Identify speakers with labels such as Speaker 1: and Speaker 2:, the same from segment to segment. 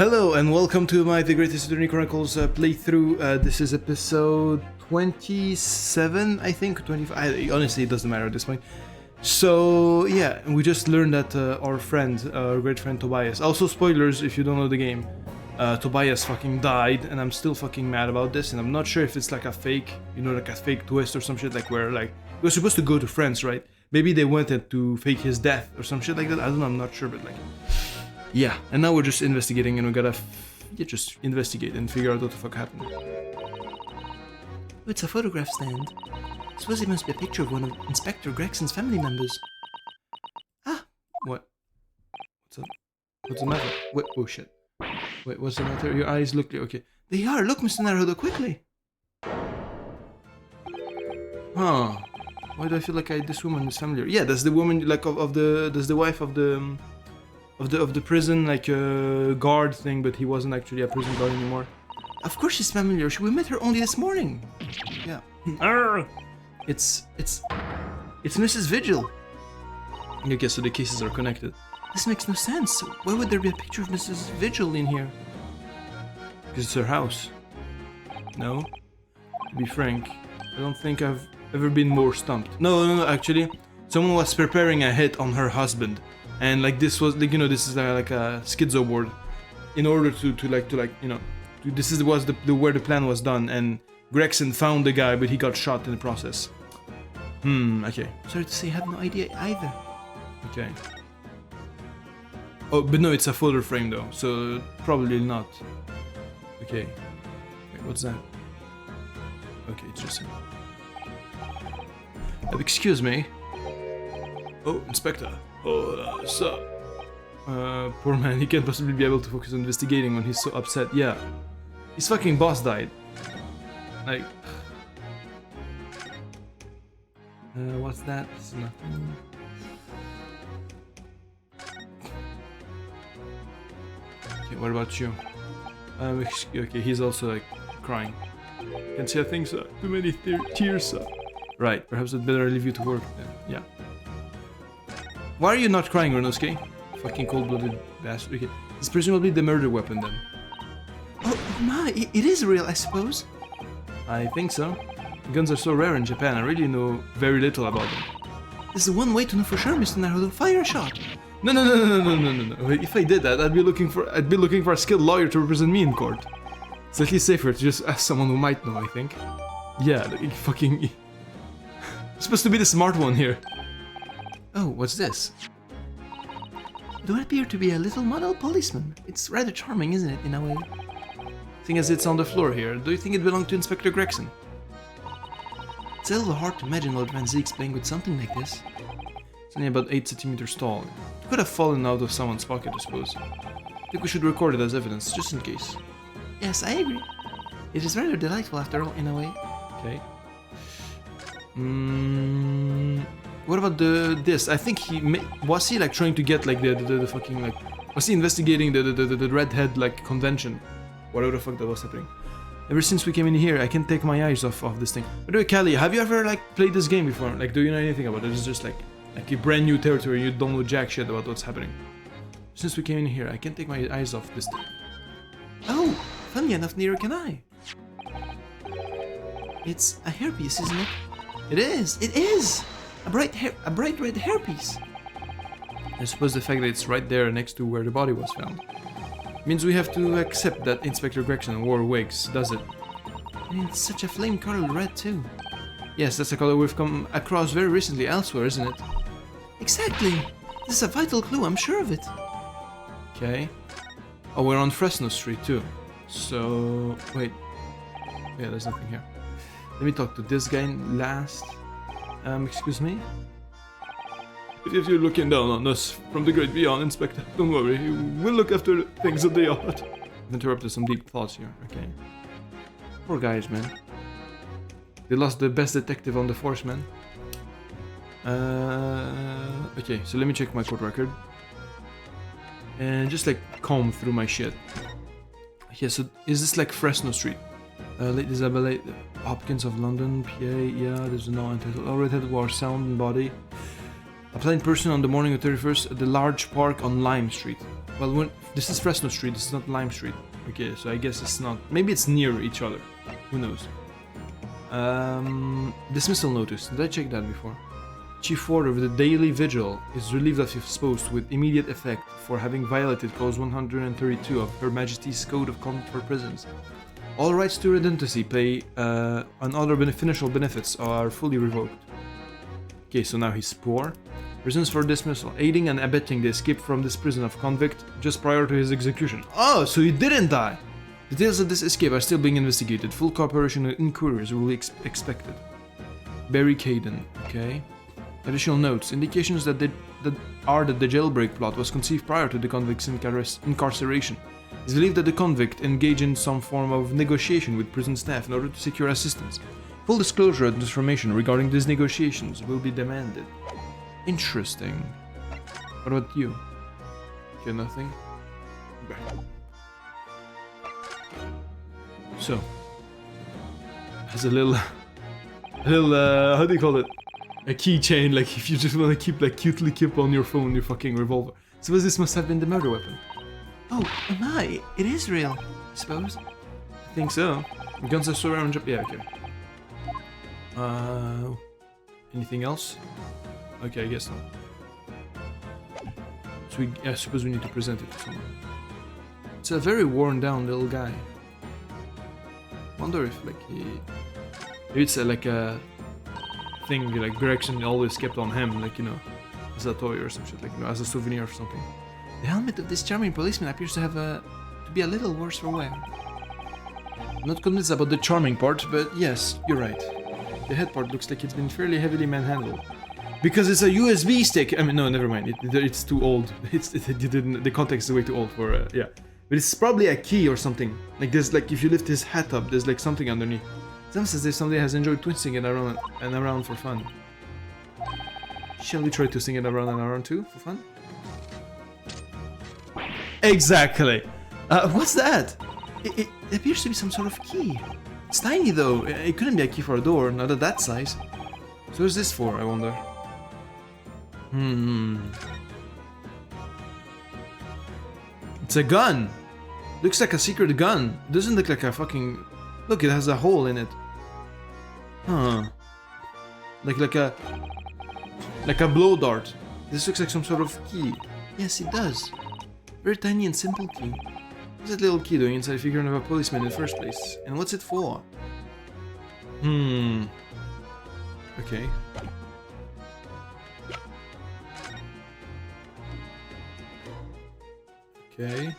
Speaker 1: Hello and welcome to my The Greatest Attorney Chronicles playthrough. This is episode 27, I think, 25. Honestly, it doesn't matter at this point. So yeah, we just learned that our friend, our great friend Tobias. Also, spoilers if you don't know the game. Tobias fucking died, and I'm still fucking mad about this. And I'm not sure if it's like a fake, like a fake twist or some shit, like where like we're supposed to go to France, right? Maybe they wanted to fake his death or some shit like that. I don't know. I'm not sure, but like. Yeah, and now we're just investigating, and we gotta just investigate and figure out what the fuck happened.
Speaker 2: Oh, it's a photograph stand. I suppose it must be a picture of one of Inspector Gregson's family members. Ah!
Speaker 1: What? What's up? What's the matter? Wait, oh shit. Wait, what's the matter? Your eyes look... Okay.
Speaker 2: They are! Look, Mr. Naruto, quickly!
Speaker 1: Huh. Why do I feel like this woman is familiar? Yeah, that's the woman, like, that's the wife of the... Of the prison, like, guard thing, but he wasn't actually a prison guard anymore.
Speaker 2: Of course she's familiar. We met her only this morning.
Speaker 1: Yeah. It's Mrs. Vigil. Okay, so the cases are connected.
Speaker 2: This makes no sense. Why would there be a picture of Mrs. Vigil in here?
Speaker 1: Because it's her house. No? To be frank, I don't think I've ever been more stumped. No, actually. Someone was preparing a hit on her husband. And like this was like, this is like a schizo board, in order to this is was the where the plan was done, and Gregson found the guy, but he got shot in the process. Okay.
Speaker 2: Sorry to say, I have no idea either.
Speaker 1: Okay. Oh, but no, it's a photo frame though, so probably not. Okay. Wait, what's that? Okay, it's just him. Excuse me. Oh, Inspector. Oh, sup? Poor man, he can't possibly be able to focus on investigating when he's so upset. Yeah. His fucking boss died. Like... what's that? It's nothing. Okay, what about you? Okay, he's also like crying. Can't say a thing, sir. Too many tears, sir. Right, perhaps I'd better leave you to work then. Yeah. Why are you not crying, Renosuke? Fucking cold-blooded bastard. Okay. It's presumably the murder weapon then.
Speaker 2: Oh my, it is real, I suppose.
Speaker 1: I think so. Guns are so rare in Japan, I really know very little about them.
Speaker 2: This is one way to know for sure, Mr. Naruto. Fire a shot.
Speaker 1: No. If I did that, I'd be looking for a skilled lawyer to represent me in court. It's at least safer to just ask someone who might know, I think. Yeah, like, fucking... You're supposed to be the smart one here.
Speaker 2: Oh, what's this? Do I appear to be a little model policeman? It's rather charming, isn't it, in a way?
Speaker 1: Seeing as it's on the floor here, do you think it belonged to Inspector Gregson?
Speaker 2: It's a little hard to imagine Lord Van Zeek's playing with something like this.
Speaker 1: It's only about 8 centimeters tall. It could have fallen out of someone's pocket, I suppose. I think we should record it as evidence, just in case.
Speaker 2: Yes, I agree. It is rather delightful after all, in a way.
Speaker 1: Okay. What about this? I think was he like trying to get like the fucking like, was he investigating the redhead like convention? Whatever the fuck that was happening. Ever since we came in here, I can't take my eyes off this thing. By the way, Callie, have you ever like played this game before? Like, do you know anything about it? It's just like a brand new territory. You don't know jack shit about what's happening. Since we came in here, I can't take my eyes off this thing.
Speaker 2: Oh, funny enough, neither can I. It's a hairpiece, isn't it? It is! It is! A bright red hairpiece.
Speaker 1: I suppose the fact that it's right there next to where the body was found means we have to accept that Inspector Gregson wore wigs, does it?
Speaker 2: And it's such a flame-colored red too.
Speaker 1: Yes, that's a color we've come across very recently elsewhere, isn't it?
Speaker 2: Exactly! This is a vital clue, I'm sure of it.
Speaker 1: Okay. Oh, we're on Fresno Street too. So... wait. Yeah, there's nothing here. Let me talk to this guy last. Excuse me? If you're looking down on us from the great beyond, Inspector, don't worry, we'll look after things at the yard. I've interrupted some deep thoughts here, okay. Poor guys, man. They lost the best detective on the force, man. Okay, so let me check my court record. And just like comb through my shit. Yeah, so is this like Fresno Street? Late Isabella Hopkins of London, PA, yeah, there's no entitled. Oh, redhead wore sound and body. A plain person on the morning of 31st at the large park on Lime Street. Well, this is Fresno Street, this is not Lime Street. Okay, so I guess it's not... Maybe it's near each other. Who knows? Dismissal notice. Did I check that before? Chief Warder of the Daily Vigil is relieved of his post with immediate effect for having violated Clause 132 of Her Majesty's Code of Conduct for Prisons. All rights to redundancy, pay, and other financial benefits are fully revoked. Okay, so now he's poor. Reasons for dismissal: aiding and abetting the escape from this prison of convict just prior to his execution. Oh, so he didn't die! Details of this escape are still being investigated. Full cooperation and inquiries will be expected. Barry Caden, okay. Additional notes: indications that the jailbreak plot was conceived prior to the convict's incarceration. It's believed that the convict engaged in some form of negotiation with prison staff in order to secure assistance. Full disclosure and information regarding these negotiations will be demanded. Interesting. What about you? Okay, nothing. Okay. So, has a little, how do you call it? A keychain, like if you just want to keep, like, cutely keep on your phone your fucking revolver. Suppose this must have been the murder weapon.
Speaker 2: Oh my, it is real, I suppose.
Speaker 1: I think so. Guns are so around. Yeah, okay. Anything else? Okay, I guess not. So I suppose we need to present it to someone. It's a very worn down little guy. Wonder if, like, maybe it's like a thing like Gregson always kept on him, like, you know, as a toy or some shit, like, you know, as a souvenir or something.
Speaker 2: The helmet of this charming policeman appears to have to be a little worse for wear.
Speaker 1: I'm not convinced about the charming part, but yes, you're right. The head part looks like it's been fairly heavily manhandled. Because it's a USB stick. I mean, no, never mind. It's too old. The context is way too old for yeah. But it's probably a key or something. Like there's like if you lift his hat up, there's like something underneath. Some says if somebody has enjoyed twisting it around and around for fun. Shall we try twisting it around and around too for fun? Exactly. What's that?
Speaker 2: It appears to be some sort of key. It's tiny though. It couldn't be a key for a door, not at that size.
Speaker 1: So what's this for, I wonder? It's a gun. Looks like a secret gun. It doesn't look like a fucking... Look, it has a hole in it. Huh. Like a blow dart. This looks like some sort of key.
Speaker 2: Yes, it does. Very tiny and simple key.
Speaker 1: What's that little key doing inside a figure of a policeman in the first place? And what's it for? Okay. Okay.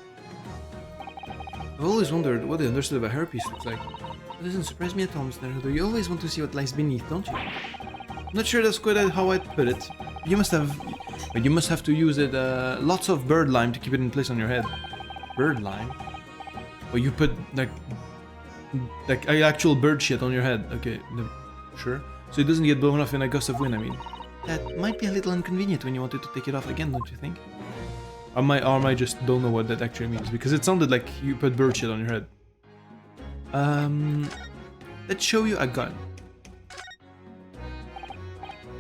Speaker 1: I've always wondered what they understood about hairpiece looks like.
Speaker 2: It doesn't surprise me at all, Mr. Naruto. You always want to see what lies beneath, don't you?
Speaker 1: I'm not sure that's quite how I'd put it. You must have to use it lots of bird lime to keep it in place on your head. Bird lime? Or you put like actual bird shit on your head. Okay, sure. So it doesn't get blown off in a gust of wind, I mean.
Speaker 2: That might be a little inconvenient when you wanted to take it off again, don't you think?
Speaker 1: Or I just don't know what that actually means, because it sounded like you put bird shit on your head. Let's show you a gun.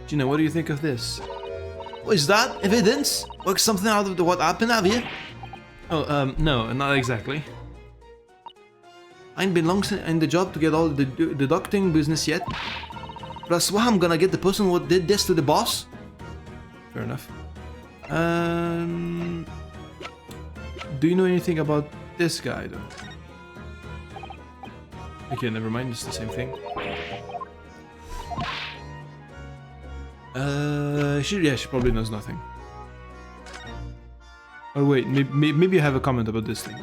Speaker 1: Gina, what do you think of this?
Speaker 2: What is that? Evidence? Work something out of what happened, have you?
Speaker 1: Oh, no, not exactly.
Speaker 2: I ain't been long in the job to get all the deducting business yet. Plus, what, I'm gonna get the person who did this to the boss?
Speaker 1: Fair enough. Do you know anything about this guy, though? Okay, never mind, it's the same thing. She probably knows nothing. Oh wait, maybe you have a comment about this thing.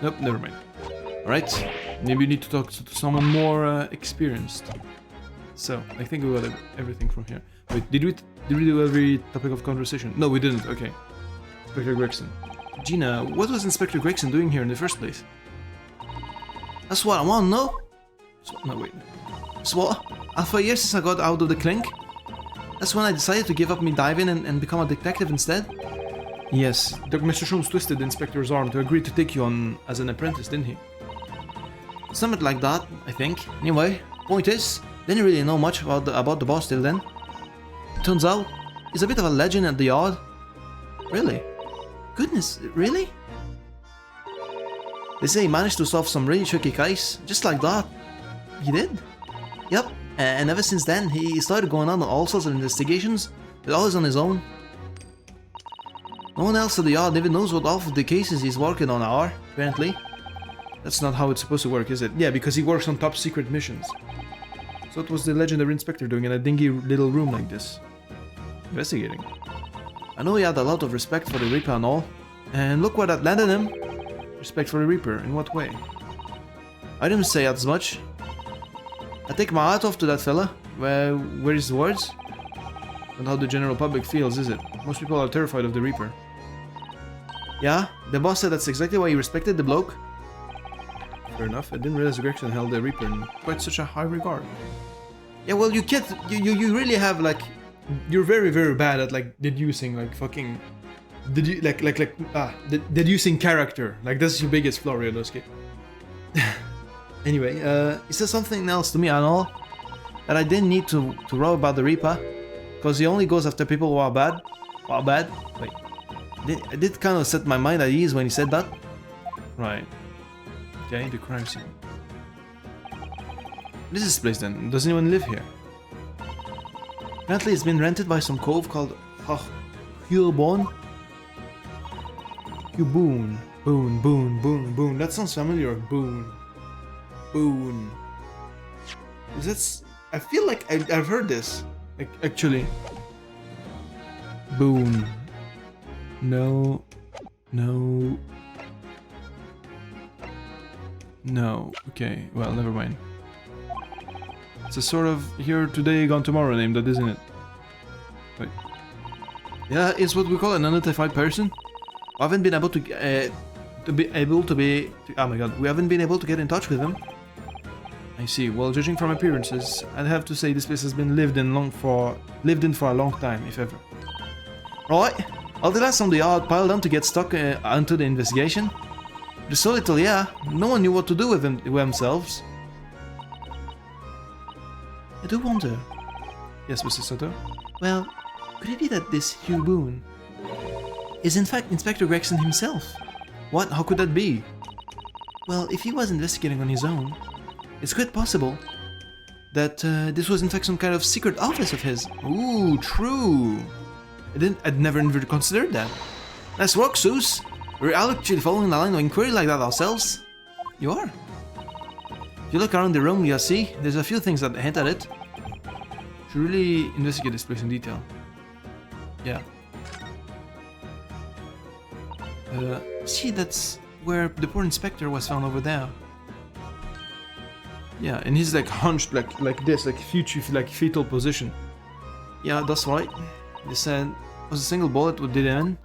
Speaker 1: Nope, never mind. Alright, maybe you need to talk to someone more experienced. So, I think we got everything from here. Wait, did we do every topic of conversation? No, we didn't, okay. Inspector Gregson. Gina, what was Inspector Gregson doing here in the first place?
Speaker 2: That's what I want to know.
Speaker 1: No, wait.
Speaker 2: So what? After years since I got out of the clink? That's when I decided to give up me diving and become a detective instead?
Speaker 1: Yes, Mr. Sholmes twisted the inspector's arm to agree to take you on as an apprentice, didn't he?
Speaker 2: Something like that, I think. Anyway, point is, didn't really know much about the boss till then. Turns out, he's a bit of a legend at the yard.
Speaker 1: Really?
Speaker 2: Goodness, really? They say he managed to solve some really tricky case, just like that. He did? Yep, and ever since then, he started going on all sorts of investigations, but always on his own. No one else at the yard even knows what half of the cases he's working on are, apparently.
Speaker 1: That's not how it's supposed to work, is it? Yeah, because he works on top secret missions. So what was the legendary inspector doing in a dingy little room like this? Investigating.
Speaker 2: I know he had a lot of respect for the Reaper and all, and look where that landed him.
Speaker 1: Respect for the Reaper, in what way?
Speaker 2: I didn't say as much. I take my hat off to that fella.
Speaker 1: Where is the words? Not how the general public feels, is it? Most people are terrified of the Reaper.
Speaker 2: Yeah, the boss said that's exactly why he respected the bloke.
Speaker 1: Fair enough, I didn't realize Gregson held the Reaper in quite such a high regard.
Speaker 2: Yeah, well, you can't, you really have, like...
Speaker 1: You're very, very bad at, like, deducing, like, fucking... deducing character. Like, that's your biggest flaw, Ryodowski.
Speaker 2: Anyway, he said something else to me and all, that I didn't need to row about the Reaper, because he only goes after people who are bad. Wait. It did kind of set my mind at ease when he said that.
Speaker 1: Right. Okay, the crime scene.
Speaker 2: What is this place then? Does anyone live here? Apparently it's been rented by some cove called Hubon.
Speaker 1: Boon. Boon. That sounds familiar. Boon. Is that... I feel like I've heard this. Like, actually. Boon. No. Okay, well, never mind. It's a sort of here today, gone tomorrow name, that isn't it? Wait.
Speaker 2: Yeah, it's what we call an unidentified person. We haven't been able to oh my god, we haven't been able to get in touch with him.
Speaker 1: I see. Well, judging from appearances, I'd have to say this place has been lived in for a long time, if ever.
Speaker 2: Right. All the lads on the yard piled on to get stuck onto the investigation. There's so little, yeah. No one knew what to do with themselves. I do wonder.
Speaker 1: Yes, Mr. Soto?
Speaker 2: Well, could it be that this Hugh Boone is in fact Inspector Gregson himself?
Speaker 1: What? How could that be?
Speaker 2: Well, if he was investigating on his own, it's quite possible that this was in fact some kind of secret office of his.
Speaker 1: Ooh, true. I'd never even considered that.
Speaker 2: Nice work, Zeus. We're actually following the line of inquiry like that ourselves.
Speaker 1: You are?
Speaker 2: If you look around the room, you'll see there's a few things that hint at it.
Speaker 1: Should really investigate this place in detail. Yeah.
Speaker 2: See, that's where the poor inspector was found over there.
Speaker 1: Yeah, and he's like hunched like this, like fetal position.
Speaker 2: Yeah, that's right. They said it was a single bullet that did it in.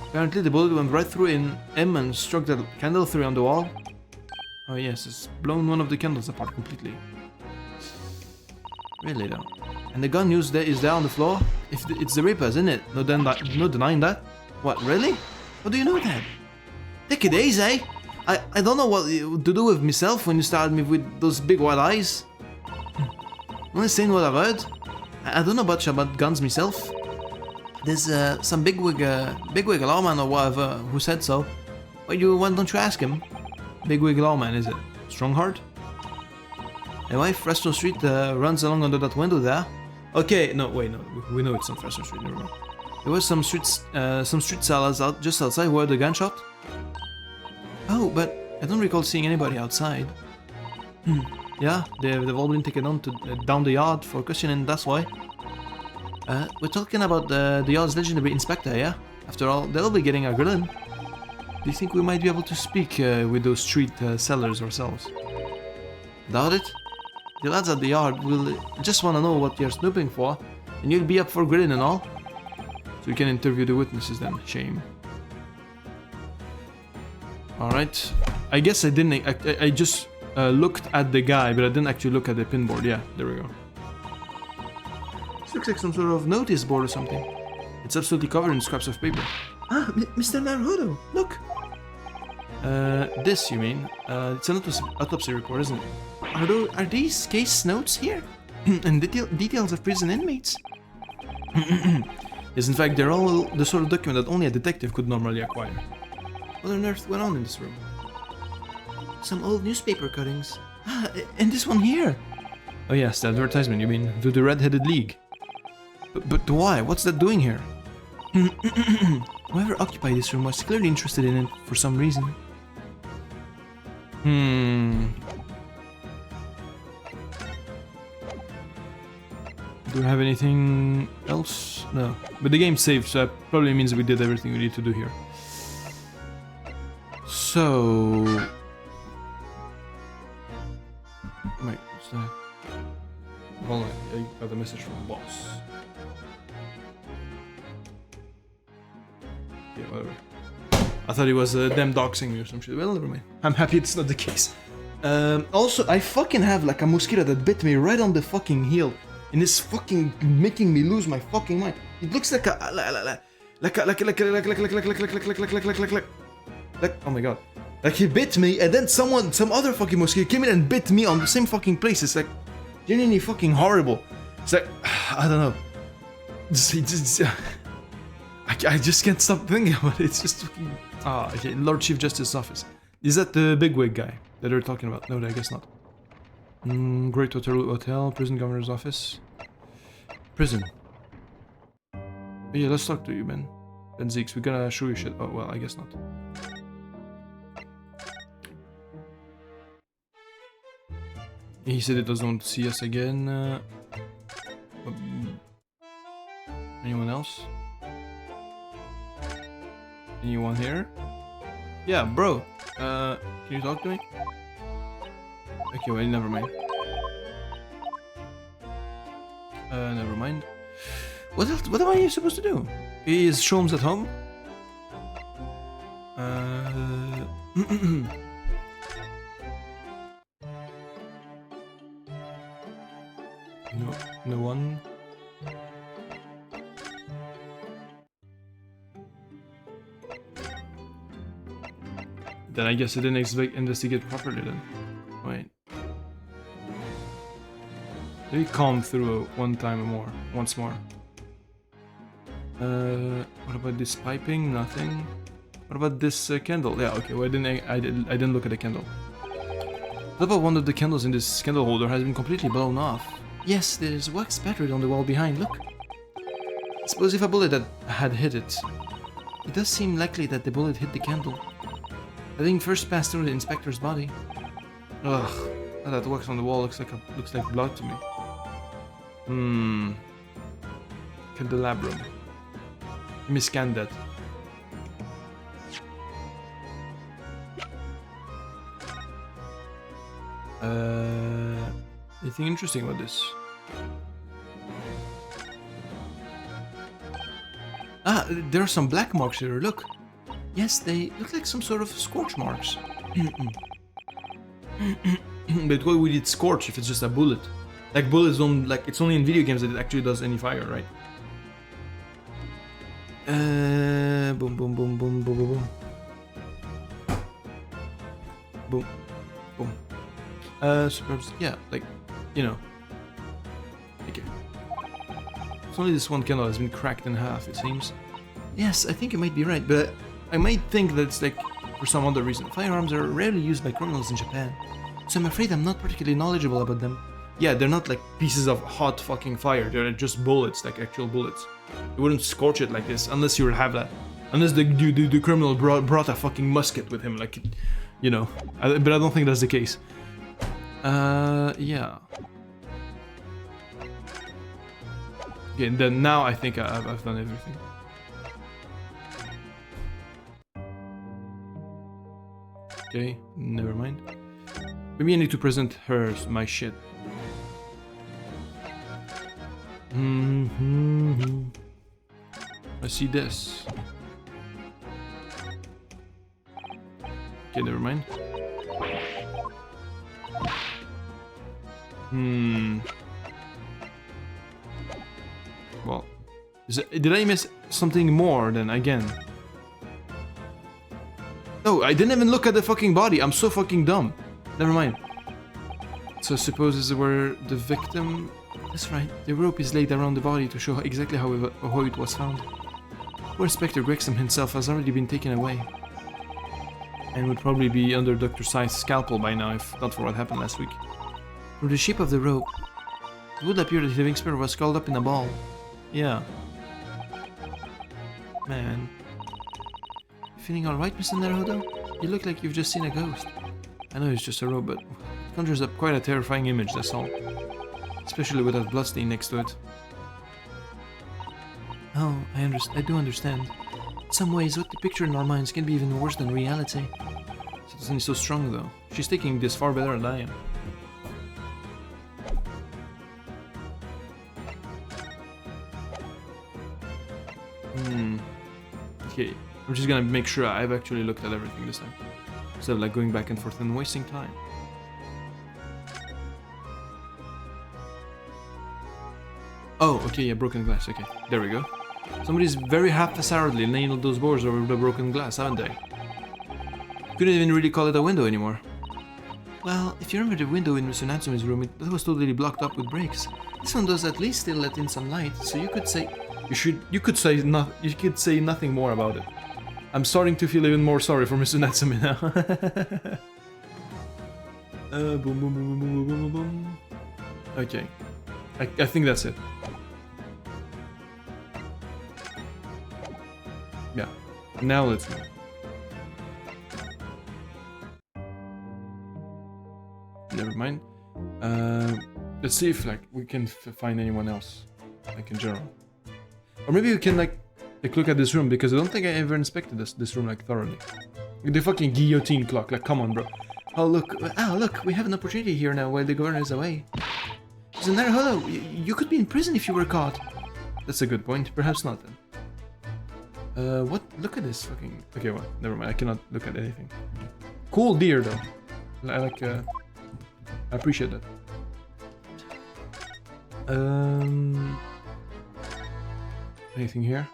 Speaker 2: Apparently the bullet went right through him and struck the candle through on the wall.
Speaker 1: Oh yes, it's blown one of the candles apart completely.
Speaker 2: Really though. And the gun used there is there on the floor. It's the Reaper's, isn't it? No denying that. What, really? How do you know that? Take it easy, eh? I don't know what to do with myself when you started me with those big white eyes. Only saying what I've heard. I don't know much about guns myself. There's some bigwig lawman or whatever who said so. Why don't you ask him?
Speaker 1: Bigwig lawman, is it? Strongheart?
Speaker 2: My wife, Fresno Street, runs along under that window there.
Speaker 1: Okay, no, wait, no, we know it's on Fresno Street, never mind.
Speaker 2: There was some street sellers just outside who heard the gunshot. Oh, but I don't recall seeing anybody outside. Yeah, they've all been taken on to down the yard for questioning, that's why. We're talking about the yard's legendary inspector, yeah? After all, they'll be getting our grilling.
Speaker 1: Do you think we might be able to speak with those street sellers ourselves?
Speaker 2: Doubt it. The lads at the yard will just want to know what you're snooping for, and you'll be up for grilling and all.
Speaker 1: So we can interview the witnesses then, shame. Alright, I guess I didn't, I just looked at the guy, but I didn't actually look at the pinboard. Yeah, there we go.
Speaker 2: This looks like some sort of notice board or something.
Speaker 1: It's absolutely covered in scraps of paper.
Speaker 2: Ah, Mr. Naruhodo, look!
Speaker 1: This, you mean? It's an autopsy report, isn't it?
Speaker 2: Are these case notes here? And details of prison inmates? Yes, in fact, they're all the sort of document that only a detective could normally acquire. What on earth went on in this room? Some old newspaper cuttings. Ah, and this one here. Oh yes, the advertisement, you mean, to the Red-Headed League. But why? What's that doing here? Whoever occupied this room was clearly interested in it for some reason. Do we have anything else? No. But the game's saved, so that probably means we did everything we need to do here. So... Wait, what's that? Hold on, I got a message from the boss. Yeah, whatever. I thought he was them doxing me or some shit. Well, never mind. I'm happy it's not the case. Also, I fucking have like a mosquito that bit me right on the fucking heel. And it's fucking making me lose my fucking mind. It looks like a oh my god. Like he bit me and then some other fucking mosquito came in and bit me on the same fucking place. It's like genuinely fucking horrible. It's like, I don't know. I just can't stop thinking about it. It's just fucking... Ah, okay, Lord Chief Justice's office. Is that the bigwig guy that they're talking about? No, I guess not. Great Hotel, Prison Governor's office. Prison. Yeah, let's talk to you, Ben. Ben Zeeks, we're gonna show you shit. Oh, well, I guess not. He said he doesn't want to see us again. Anyone else? Anyone here? Yeah, bro. Can you talk to me? Okay, well, never mind. Never mind. What else? What am I supposed to do? Is Sholmes at home? No one. Then I guess I didn't investigate properly then. Wait. Maybe calm through once more. What about this piping? Nothing. What about this candle? Yeah, okay. Well, I didn't look at the candle. What about one of the candles in this candle holder has been completely blown off? Yes, there's wax spattered on the wall behind. Look. I suppose if a bullet had hit it, it does seem likely that the bullet hit the candle. I think first passed through the inspector's body. Ugh, that wax on the wall looks like blood to me. Candelabrum. Let me scan that. Anything interesting about this? Ah, there are some black marks here, look. Yes, they look like some sort of scorch marks. But why would it scorch if it's just a bullet? Like bullets don't, like, it's only in video games that it actually does any fire, right? Boom, boom, boom, boom, boom, boom, boom. Boom, boom. Superbs, yeah, like, you know. Okay. It's only this one candle has been cracked in half, it seems. Yes, I think you might be right, but I might think that it's like for some other reason. Firearms are rarely used by criminals in Japan, so I'm afraid I'm not particularly knowledgeable about them. Yeah, they're not like pieces of hot fucking fire, they're just bullets, like actual bullets. You wouldn't scorch it like this unless you would have that. Unless the criminal brought a fucking musket with him, like, you know. But I don't think that's the case. Yeah. Okay, then now I think I've done everything. Okay, never mind. Maybe I need to present her my shit. I see this. Okay, never mind. Well, did I miss something more then again? No, I didn't even look at the fucking body. I'm so fucking dumb. Never mind. So I suppose this is where the victim That's right. The rope is laid around the body to show exactly how it was found. Poor Inspector Gregson himself has already been taken away. And would probably be under Dr. Sci's scalpel by now if not for what happened last week. From the shape of the rope, it would appear that the living spirit was curled up in a ball. Yeah. Man. You feeling alright, Mr. Naruto? You look like you've just seen a ghost. I know it's just a rope, but it conjures up quite a terrifying image, that's all. Especially with that bloodstain next to it. Oh, I do understand. In some ways, what we picture in our minds can be even worse than reality. She isn't so strong, though. She's taking this far better than I am. Okay, I'm just gonna make sure I've actually looked at everything this time. Instead of like going back and forth and wasting time. Oh, okay, yeah, broken glass, okay. There we go. Somebody's very haphazardly nailed those boards over the broken glass, haven't they? Couldn't even really call it a window anymore. Well, if you remember the window in Mr. Natsume's room, that was totally blocked up with bricks. This one does at least still let in some light, so you could say... You could say nothing more about it. I'm starting to feel even more sorry for Mr. Natsume now. Boom, boom, boom, boom, boom, boom, boom. Okay. I think that's it. Yeah. Now let's go. Never mind. Let's see if like we can find anyone else, like in general. Or maybe we can like look at this room, because I don't think I ever inspected this room like thoroughly. The fucking guillotine clock, like come on, bro. Oh look, we have an opportunity here now while the governor is away. Isn't that hello? You could be in prison if you were caught. That's a good point. Perhaps not then. What? Look at this fucking. Okay, well, never mind. I cannot look at anything. Cool deer though. I like. I appreciate that. Anything here?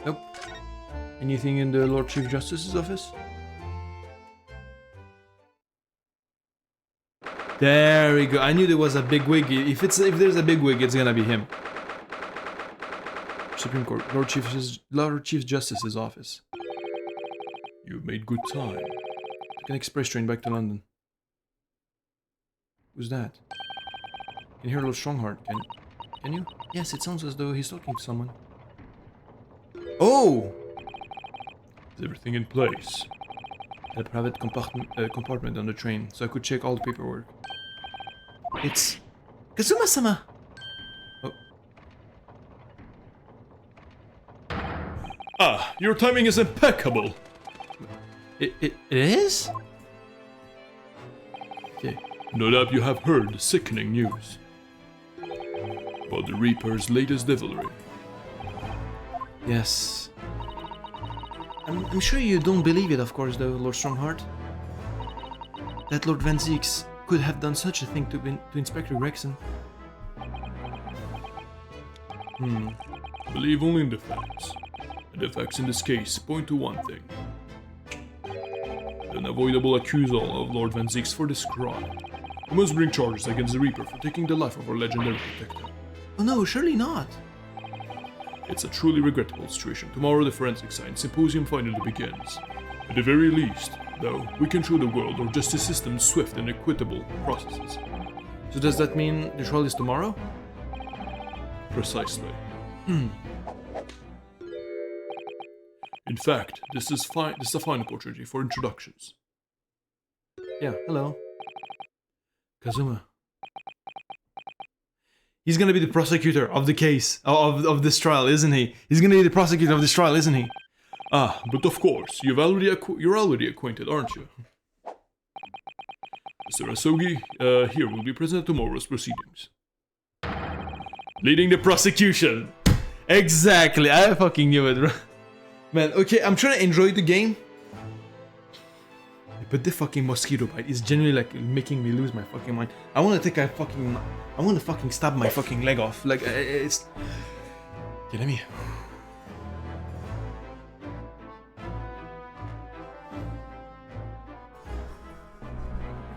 Speaker 2: Nope. Anything in the Lord Chief Justice's office? There we go. I knew there was a big wig. If there's a big wig, it's gonna be him. Supreme Court, Lord Chief Justice's office. You've made good time. Take an express train back to London. Who's that? You can hear Lord Strongheart. Can you? Yes, it sounds as though he's talking to someone. Oh! Is everything in place? I had a private compartment on the train, so I could check all the paperwork. It's... Kazuma-sama! Oh.
Speaker 3: Ah, your timing is impeccable!
Speaker 2: It is?
Speaker 3: Okay. No doubt you have heard sickening news about the Reaper's latest devilry.
Speaker 2: Yes. I'm sure you don't believe it, of course, though, Lord Strongheart. That Lord Van Zieks could have done such a thing to Inspector Gregson.
Speaker 3: Believe only in the facts. And the facts in this case point to one thing. The unavoidable accusal of Lord Van Zieks for this crime. We must bring charges against the Reaper for taking the life of our legendary protector.
Speaker 2: Oh no, surely not.
Speaker 3: It's a truly regrettable situation. Tomorrow the Forensic Science Symposium finally begins. At the very least, though, we can show the world our justice system's swift and equitable processes.
Speaker 2: So does that mean the trial is tomorrow?
Speaker 3: Precisely. In fact, this is a fine opportunity for introductions.
Speaker 2: Yeah, hello. Kazuma. He's gonna be the prosecutor of the case, of this trial, isn't he? He's gonna be the prosecutor of this trial, isn't he?
Speaker 3: Ah, but of course, you're already acquainted, aren't you? Mr. Asogi, here will be present at tomorrow's proceedings.
Speaker 2: Leading the prosecution! Exactly, I fucking knew it, bro. Man, okay, I'm trying to enjoy the game. But the fucking mosquito bite is genuinely like making me lose my fucking mind. I want to take I want to fucking stab my fucking leg off. Like, it's... Okay, let me...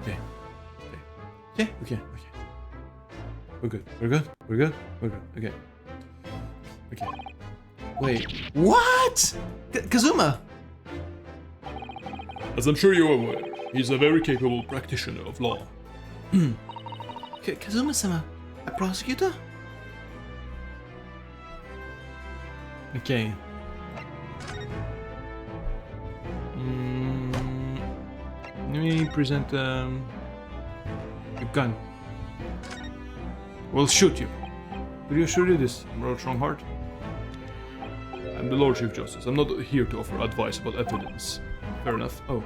Speaker 2: Okay.
Speaker 1: We're good. We're good. We're good. We're good. Okay. Okay. Wait. What? Kazuma!
Speaker 3: As I'm sure you're aware, he's a very capable practitioner of law.
Speaker 2: Kazuma-sama, a prosecutor?
Speaker 1: Okay. Let me present a gun. We'll shoot you. Do you assure you this, Lord Strongheart?
Speaker 3: I'm the Lord Chief Justice. I'm not here to offer advice about evidence.
Speaker 1: Fair enough. Oh,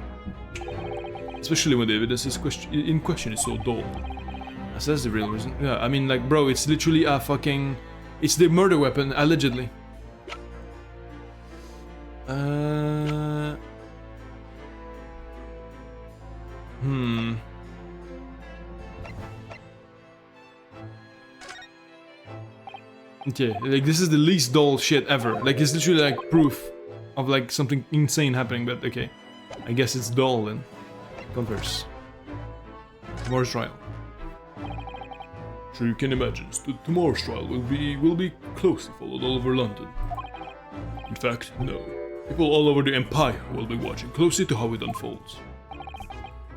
Speaker 3: Especially when the evidence in question is so dull.
Speaker 1: that's the real reason. Yeah, I mean, like, bro, it's literally a fucking... It's the murder weapon, allegedly. Okay, like, this is the least dull shit ever. Like, it's literally, like, proof of, like, something insane happening, but okay. I guess it's dull, then. Converse. Tomorrow's trial.
Speaker 3: Sure you can imagine, tomorrow's trial will be closely followed all over London. In fact, no. People all over the Empire will be watching closely to how it unfolds.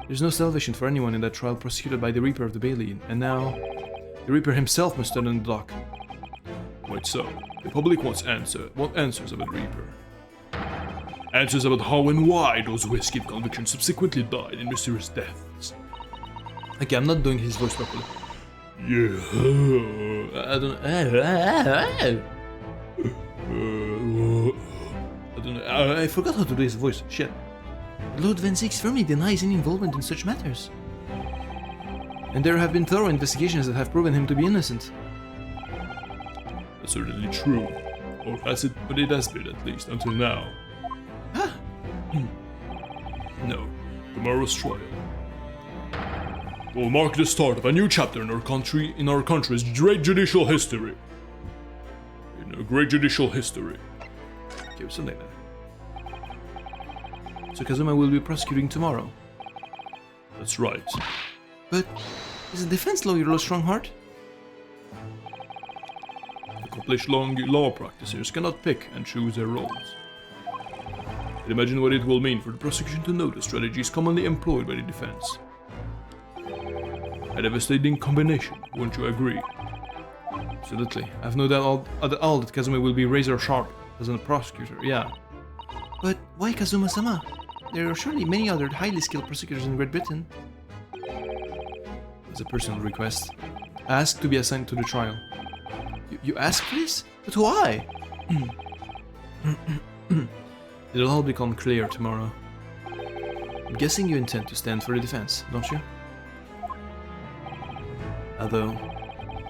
Speaker 1: There's no salvation for anyone in that trial prosecuted by the Reaper of the Bailey, and now... the Reaper himself must stand in the dock.
Speaker 3: Quite so. The public wants answers about Reaper. Answers about how and why those whiskey convictions subsequently died in mysterious deaths.
Speaker 1: Okay, I'm not doing his voice properly.
Speaker 3: Yeah.
Speaker 1: I don't know. I forgot how to do his voice. Shit.
Speaker 2: Lord Van Zieks firmly denies any involvement in such matters.
Speaker 1: And there have been thorough investigations that have proven him to be innocent.
Speaker 3: That's certainly true. Or has it? But it has been, at least, until now. No. Tomorrow's trial will mark the start of a new chapter in our country's great judicial history. In a great judicial history.
Speaker 1: Okay, something like that. So Kazuma will be prosecuting tomorrow.
Speaker 3: That's right.
Speaker 2: But is a defense lawyer Lord Strongheart?
Speaker 3: Accomplished law practitioners cannot pick and choose their roles. But imagine what it will mean for the prosecution to know the strategies commonly employed by the defense. A devastating combination, wouldn't you agree?
Speaker 1: Absolutely. I've no doubt at all that Kazuma will be razor sharp as a prosecutor, yeah.
Speaker 2: But why Kazuma-sama? There are surely many other highly skilled prosecutors in Great Britain.
Speaker 1: As a personal request, I ask to be assigned to the trial.
Speaker 2: You ask for this? But why?
Speaker 1: It'll all become clear tomorrow. I'm guessing you intend to stand for the defense, don't you? Although,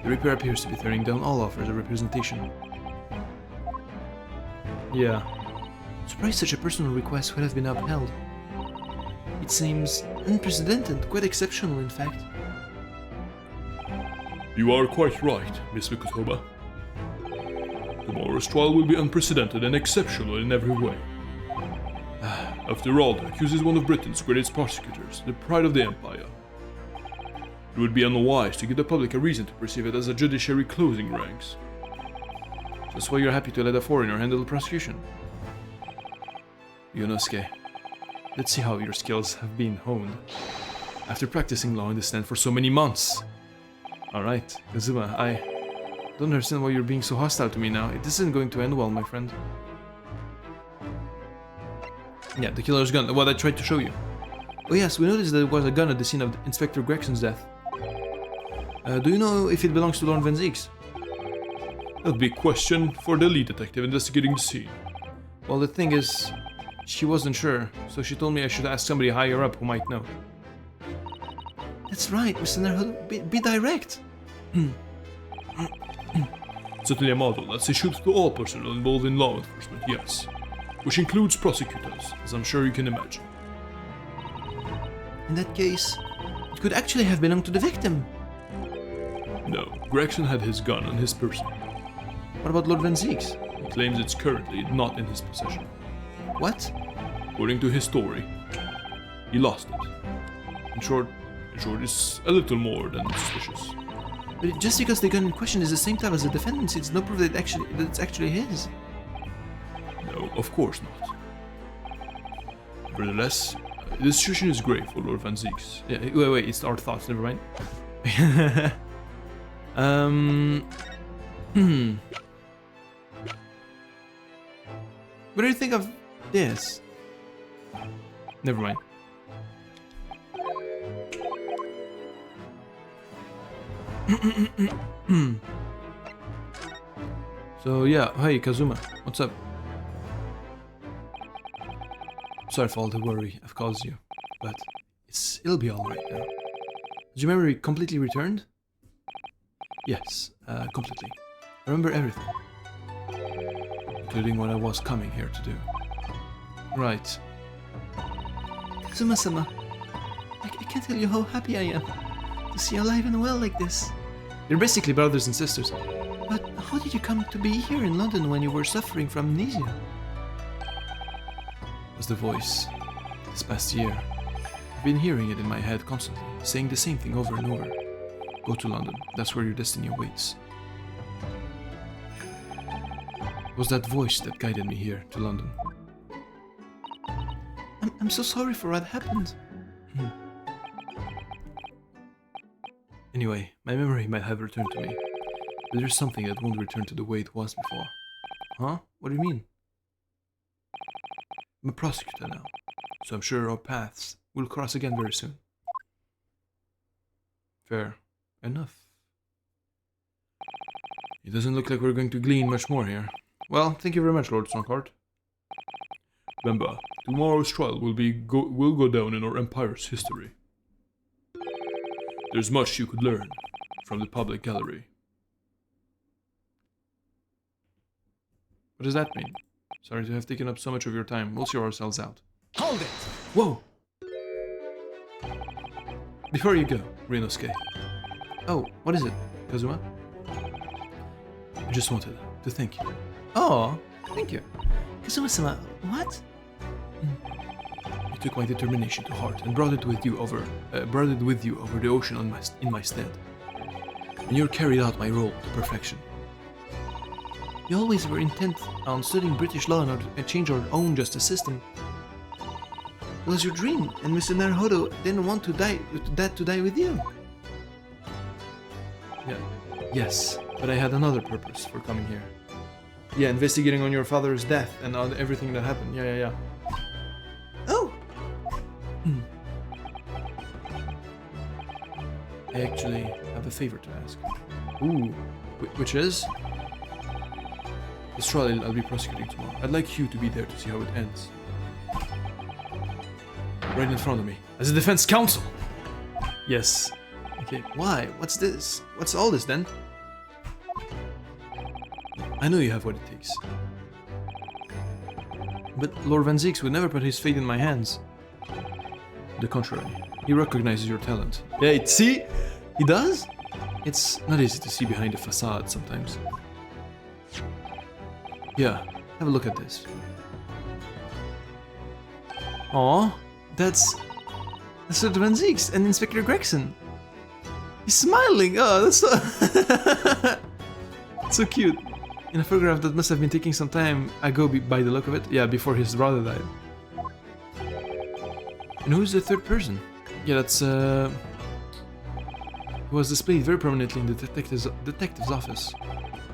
Speaker 1: the Reaper appears to be turning down all offers of representation. Yeah.
Speaker 2: Surprised such a personal request would have been upheld. It seems unprecedented, quite exceptional in fact.
Speaker 3: You are quite right, Miss Mikotoba. Tomorrow's trial will be unprecedented and exceptional in every way. After all, the accused is one of Britain's greatest prosecutors, the pride of the Empire. It would be unwise to give the public a reason to perceive it as a judiciary closing ranks.
Speaker 1: That's why you're happy to let a foreigner handle the prosecution. Yonosuke, let's see how your skills have been honed. After practicing law in the stand for so many months. Alright, Kazuma, I don't understand why you're being so hostile to me now. This isn't going to end well, my friend. Yeah, the killer's gun, what I tried to show you. Oh yes, we noticed that there was a gun at the scene of Inspector Gregson's death. Do you know if it belongs to Lord Van Zieks?
Speaker 3: That'd be a question for the lead detective investigating the scene.
Speaker 1: Well, the thing is, she wasn't sure, so she told me I should ask somebody higher up who might know.
Speaker 2: That's right, Mr. Naruto, be direct.
Speaker 3: Certainly a model that's issued to all personnel involved in law enforcement, yes. Which includes prosecutors, as I'm sure you can imagine.
Speaker 2: In that case, it could actually have belonged to the victim.
Speaker 3: No, Gregson had his gun on his person.
Speaker 1: What about Lord Van Zieks?
Speaker 3: He claims it's currently not in his possession.
Speaker 2: What?
Speaker 3: According to his story, he lost it. In short, it's a little more than suspicious.
Speaker 2: But just because the gun in question is the same type as the defendant's, it's no proof that it's actually his.
Speaker 3: No, of course not. Nevertheless, the situation is grave for Lord Van Zieks.
Speaker 2: Yeah, wait, it's our thoughts, never mind. What do you think of this? Never mind. So yeah, hey Kazuma, what's up? Sorry for all the worry I've caused you, but it'll be alright now. Did your memory completely returned? Yes, completely. I remember everything. Including what I was coming here to do. Right. Kazuma-sama, I can't tell you how happy I am to see you alive and well like this. You're basically brothers and sisters. But how did you come to be here in London when you were suffering from amnesia? It was the voice. This past year, I've been hearing it in my head constantly, saying the same thing over and over. Go to London, that's where your destiny awaits. It was that voice that guided me here to London. I'm so sorry for what happened. Anyway, my memory might have returned to me, but there's something that won't return to the way it was before. Huh? What do you mean? I'm a prosecutor now, so I'm sure our paths will cross again very soon. Fair enough. It doesn't look like we're going to glean much more here. Well, thank you very much, Lord Strongheart.
Speaker 3: Remember, tomorrow's trial will go down in our empire's history. There's much you could learn from the public gallery.
Speaker 2: What does that mean? Sorry to have taken up so much of your time. We'll see ourselves out.
Speaker 4: Hold it!
Speaker 2: Whoa! Before you go, Ryunosuke. Oh, what is it, Kazuma? I just wanted to thank you. Oh, thank you. Kazuma-sama, what? You took my determination to heart and brought it with you over the ocean in my stead. And you carried out my role to perfection. You always were intent on studying British law in order to change our own justice system. It was your dream, and Mr. Naruhodo didn't want to die with you. Yeah. Yes, but I had another purpose for coming here. Yeah, investigating on your father's death and on everything that happened. Yeah. Oh! I actually have a favor to ask. Ooh, which is? This trial I'll be prosecuting tomorrow. I'd like you to be there to see how it ends. Right in front of me, as a defense counsel! Yes. Okay, why? What's this? What's all this then? I know you have what it takes. But Lord Van Zieks would never put his fate in my hands. The contrary, he recognizes your talent. Yeah, see? He does? It's not easy to see behind the facade sometimes. Yeah, have a look at this. Aw, that's Lord Van Zieks and Inspector Gregson. He's smiling. Oh, that's so so cute. In a photograph that must have been taking some time ago by the look of it. Yeah, before his brother died. And who's the third person? Yeah, that's It was displayed very prominently in the detective's office.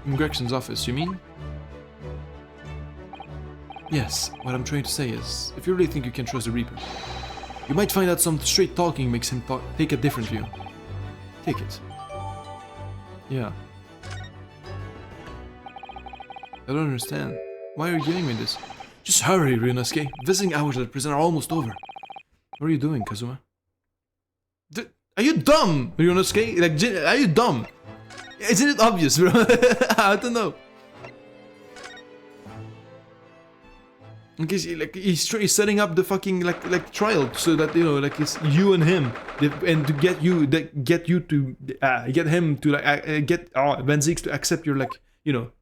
Speaker 2: In Gregson's office, you mean? Yes, what I'm trying to say is, if you really think you can trust the Reaper, you might find out some straight talking makes him take a different view. Take it. Yeah. I don't understand. Why are you giving me this? Just hurry, Ryunosuke. Visiting hours at the prison are almost over. What are you doing, Kazuma? Are you dumb, Ryunosuke? Like, are you dumb? Isn't it obvious, bro? I don't know. Because he's setting up the fucking like trial so that like it's you and him, and to get him to get Van Zieks to accept your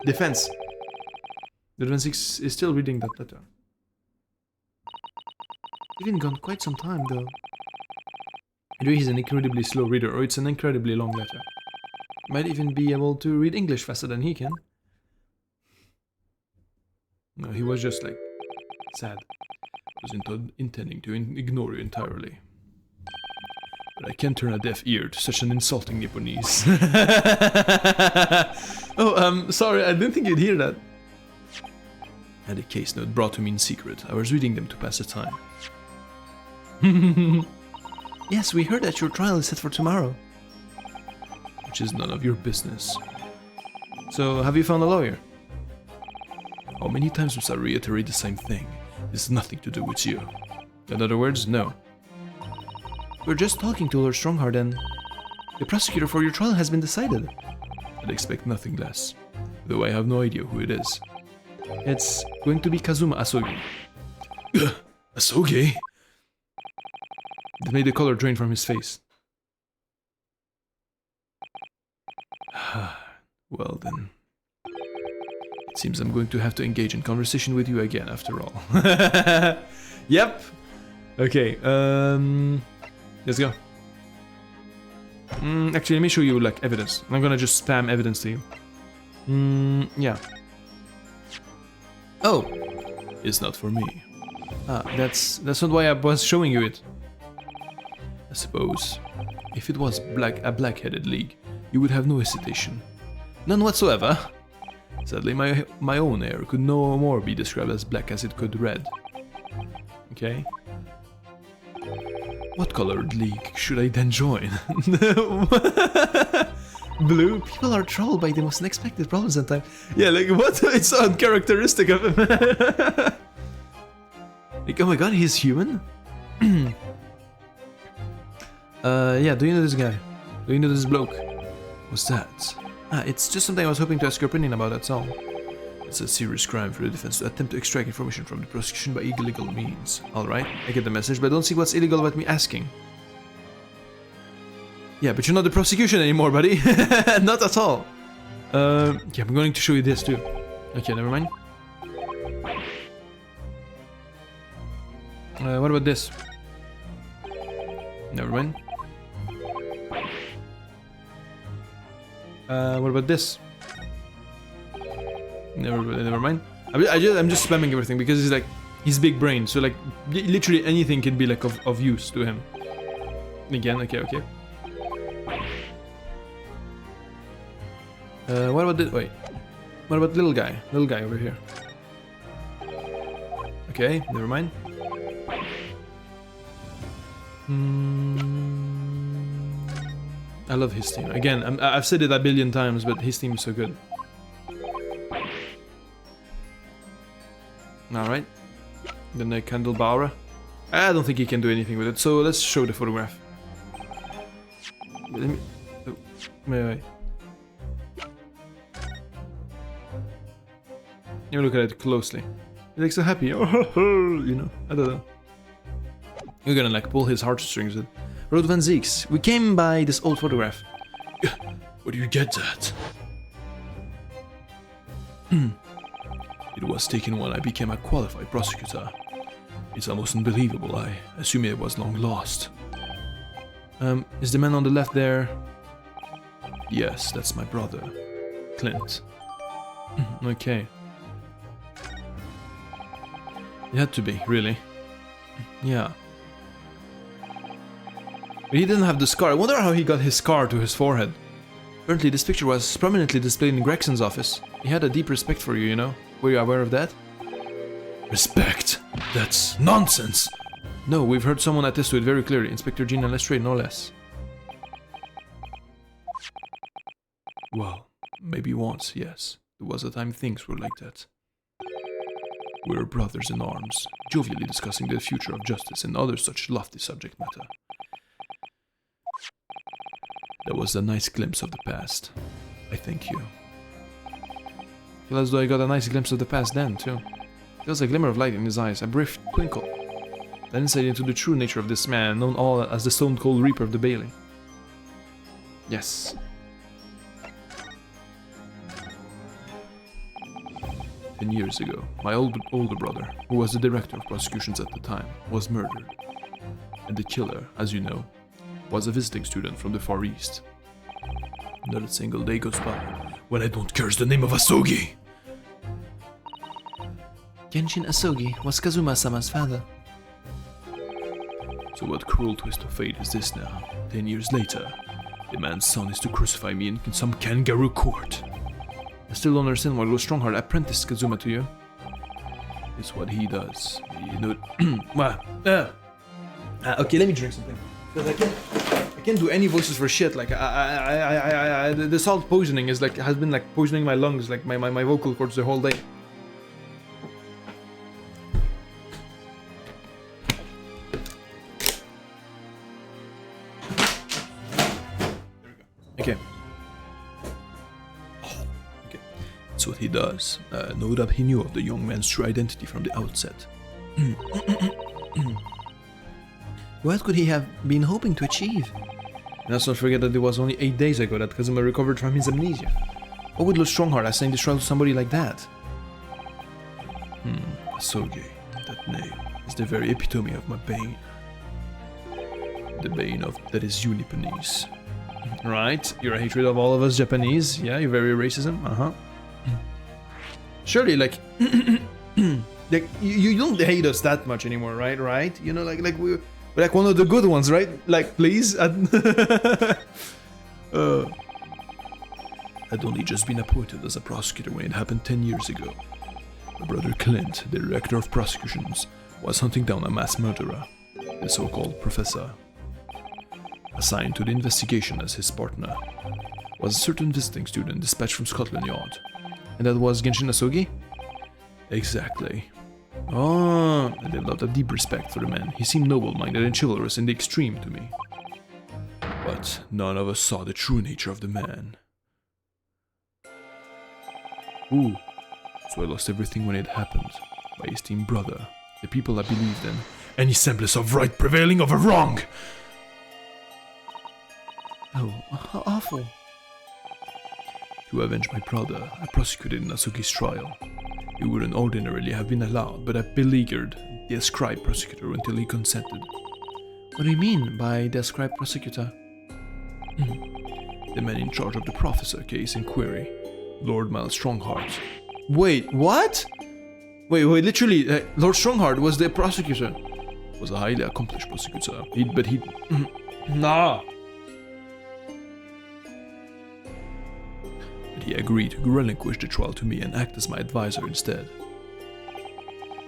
Speaker 2: defense. The Van Zieks is still reading that letter. It's been gone quite some time though. Maybe he's an incredibly slow reader, or it's an incredibly long letter. Might even be able to read English faster than he can. No, he was just like sad. I was intending to ignore you entirely. But I can't turn a deaf ear to such an insulting Nipponese. Oh, sorry, I didn't think you'd hear that. I had a case note brought to me in secret. I was reading them to pass the time. Yes, we heard that your trial is set for tomorrow. Which is none of your business. So, have you found a lawyer? How many times must I reiterate the same thing? This has nothing to do with you. In other words, no. We're just talking to Lord Strongheart and... The prosecutor for your trial has been decided. I'd expect nothing less. Though I have no idea who it is. It's going to be Kazuma Asogi. Asogi? That made the color drain from his face. Well then. It seems I'm going to have to engage in conversation with you again after all. Yep. Okay, let's go. Actually, let me show you like evidence. I'm gonna just spam evidence to you. Yeah. Oh, it's not for me. Ah, that's not why I was showing you it. I suppose if it was a black-headed league, you would have no hesitation. None whatsoever. Sadly, my own hair could no more be described as black as it could red. Okay. What colored league should I then join? Blue? People are trolled by the most unexpected problems at times. Yeah, like what? It's so uncharacteristic of him. Like, oh my god, he's human? Yeah, do you know this guy? Do you know this bloke? What's that? Ah, it's just something I was hoping to ask your opinion about, that's all. It's a serious crime for the defense to attempt to extract information from the prosecution by illegal means. Alright, I get the message, but I don't see what's illegal about me asking. Yeah, but you're not the prosecution anymore, buddy. Not at all. Yeah, I'm going to show you this too. Okay, never mind. What about this? Never mind. What about this? Never mind. I'm just spamming everything because he's like, he's big brain, so like literally anything can be like of use to him. Again, okay. What about this? Wait. What about little guy? Little guy over here. Okay, never mind. I love his team. Again, I've said it a billion times, but his team is so good. Alright. Then the candelabra. I don't think he can do anything with it, so let's show the photograph. Let me... Oh, wait. You look at it closely. He looks so happy. You know, I don't know. You're gonna like pull his heartstrings with. Road Van Zeeks. We came by this old photograph.
Speaker 3: Where do you get that? It was taken when I became a qualified prosecutor. It's almost unbelievable. I assume it was long lost.
Speaker 2: Is the man on the left there?
Speaker 3: Yes, that's my brother, Clint.
Speaker 2: Okay. It had to be, really. Yeah. But he didn't have the scar. I wonder how he got his scar to his forehead. Apparently this picture was prominently displayed in Gregson's office. He had a deep respect for you, you know? Were you aware of that?
Speaker 3: Respect? That's nonsense!
Speaker 2: No, we've heard someone attest to it very clearly. Inspector Gina Lestrade, no less.
Speaker 3: Well, maybe once, yes. There was a time things were like that. We were brothers in arms, jovially discussing the future of justice and other such lofty subject matter. That was a nice glimpse of the past. I thank you.
Speaker 2: Feel as though I got a nice glimpse of the past then, too. Feels a glimmer of light in his eyes, a brief twinkle. Then insight into the true nature of this man, known all as the Stone Cold Reaper of the Bailey. Yes.
Speaker 3: 10 years ago, my older brother, who was the director of prosecutions at the time, was murdered. And the killer, as you know, was a visiting student from the Far East. Not a single day goes by when I don't curse the name of Asogi.
Speaker 2: Genshin Asogi was Kazuma-sama's father.
Speaker 3: So what cruel twist of fate is this now? 10 years later, the man's son is to crucify me in some kangaroo court.
Speaker 2: I still don't understand why Lord Strongheart apprenticed Kazuma to you.
Speaker 3: It's what he does. You know.
Speaker 1: Okay, let me drink something. Because I can't do any voices for shit. Like the salt poisoning is like has been like poisoning my lungs, like my vocal cords the whole day.
Speaker 3: Okay. Okay. That's what he does. No doubt he knew of the young man's true identity from the outset.
Speaker 2: What could he have been hoping to achieve?
Speaker 1: And let's not forget that it was only 8 days ago that Kazuma recovered from his amnesia. What would Lord Strongheart assign this trial to somebody like that?
Speaker 3: Asogi, that name is the very epitome of my bane. The bane of that is you Nipponese.
Speaker 1: Right, your hatred of all of us Japanese. Yeah, you're very racism. Surely, like, like you don't hate us that much anymore, right? Right? You know, like we're like one of the good ones, right? Like, please.
Speaker 3: I'd only just been appointed as a prosecutor when it happened 10 years ago. My brother Clint, the director of prosecutions, was hunting down a mass murderer, the so-called professor. Assigned to the investigation as his partner was a certain visiting student dispatched from Scotland Yard.
Speaker 1: And that was Genshin Asogi?
Speaker 3: Exactly.
Speaker 1: Oh,
Speaker 3: I developed a deep respect for the man. He seemed noble-minded and chivalrous in the extreme to me. But none of us saw the true nature of the man.
Speaker 1: ooh.
Speaker 3: So I lost everything when it happened. My esteemed brother, the people I believed in, any semblance of right prevailing over wrong!
Speaker 2: Oh, how awful.
Speaker 3: To avenge my brother, I prosecuted Nasuki's trial. He wouldn't ordinarily have been allowed, but I beleaguered the ascribed prosecutor until he consented.
Speaker 2: What do you mean by the ascribed prosecutor?
Speaker 3: The man in charge of the professor case in query, Lord Miles Strongheart.
Speaker 1: Wait, what? Wait, literally, Lord Strongheart was the prosecutor.
Speaker 3: Was a highly accomplished prosecutor,
Speaker 1: Nah.
Speaker 3: But he agreed to relinquish the trial to me and act as my advisor instead.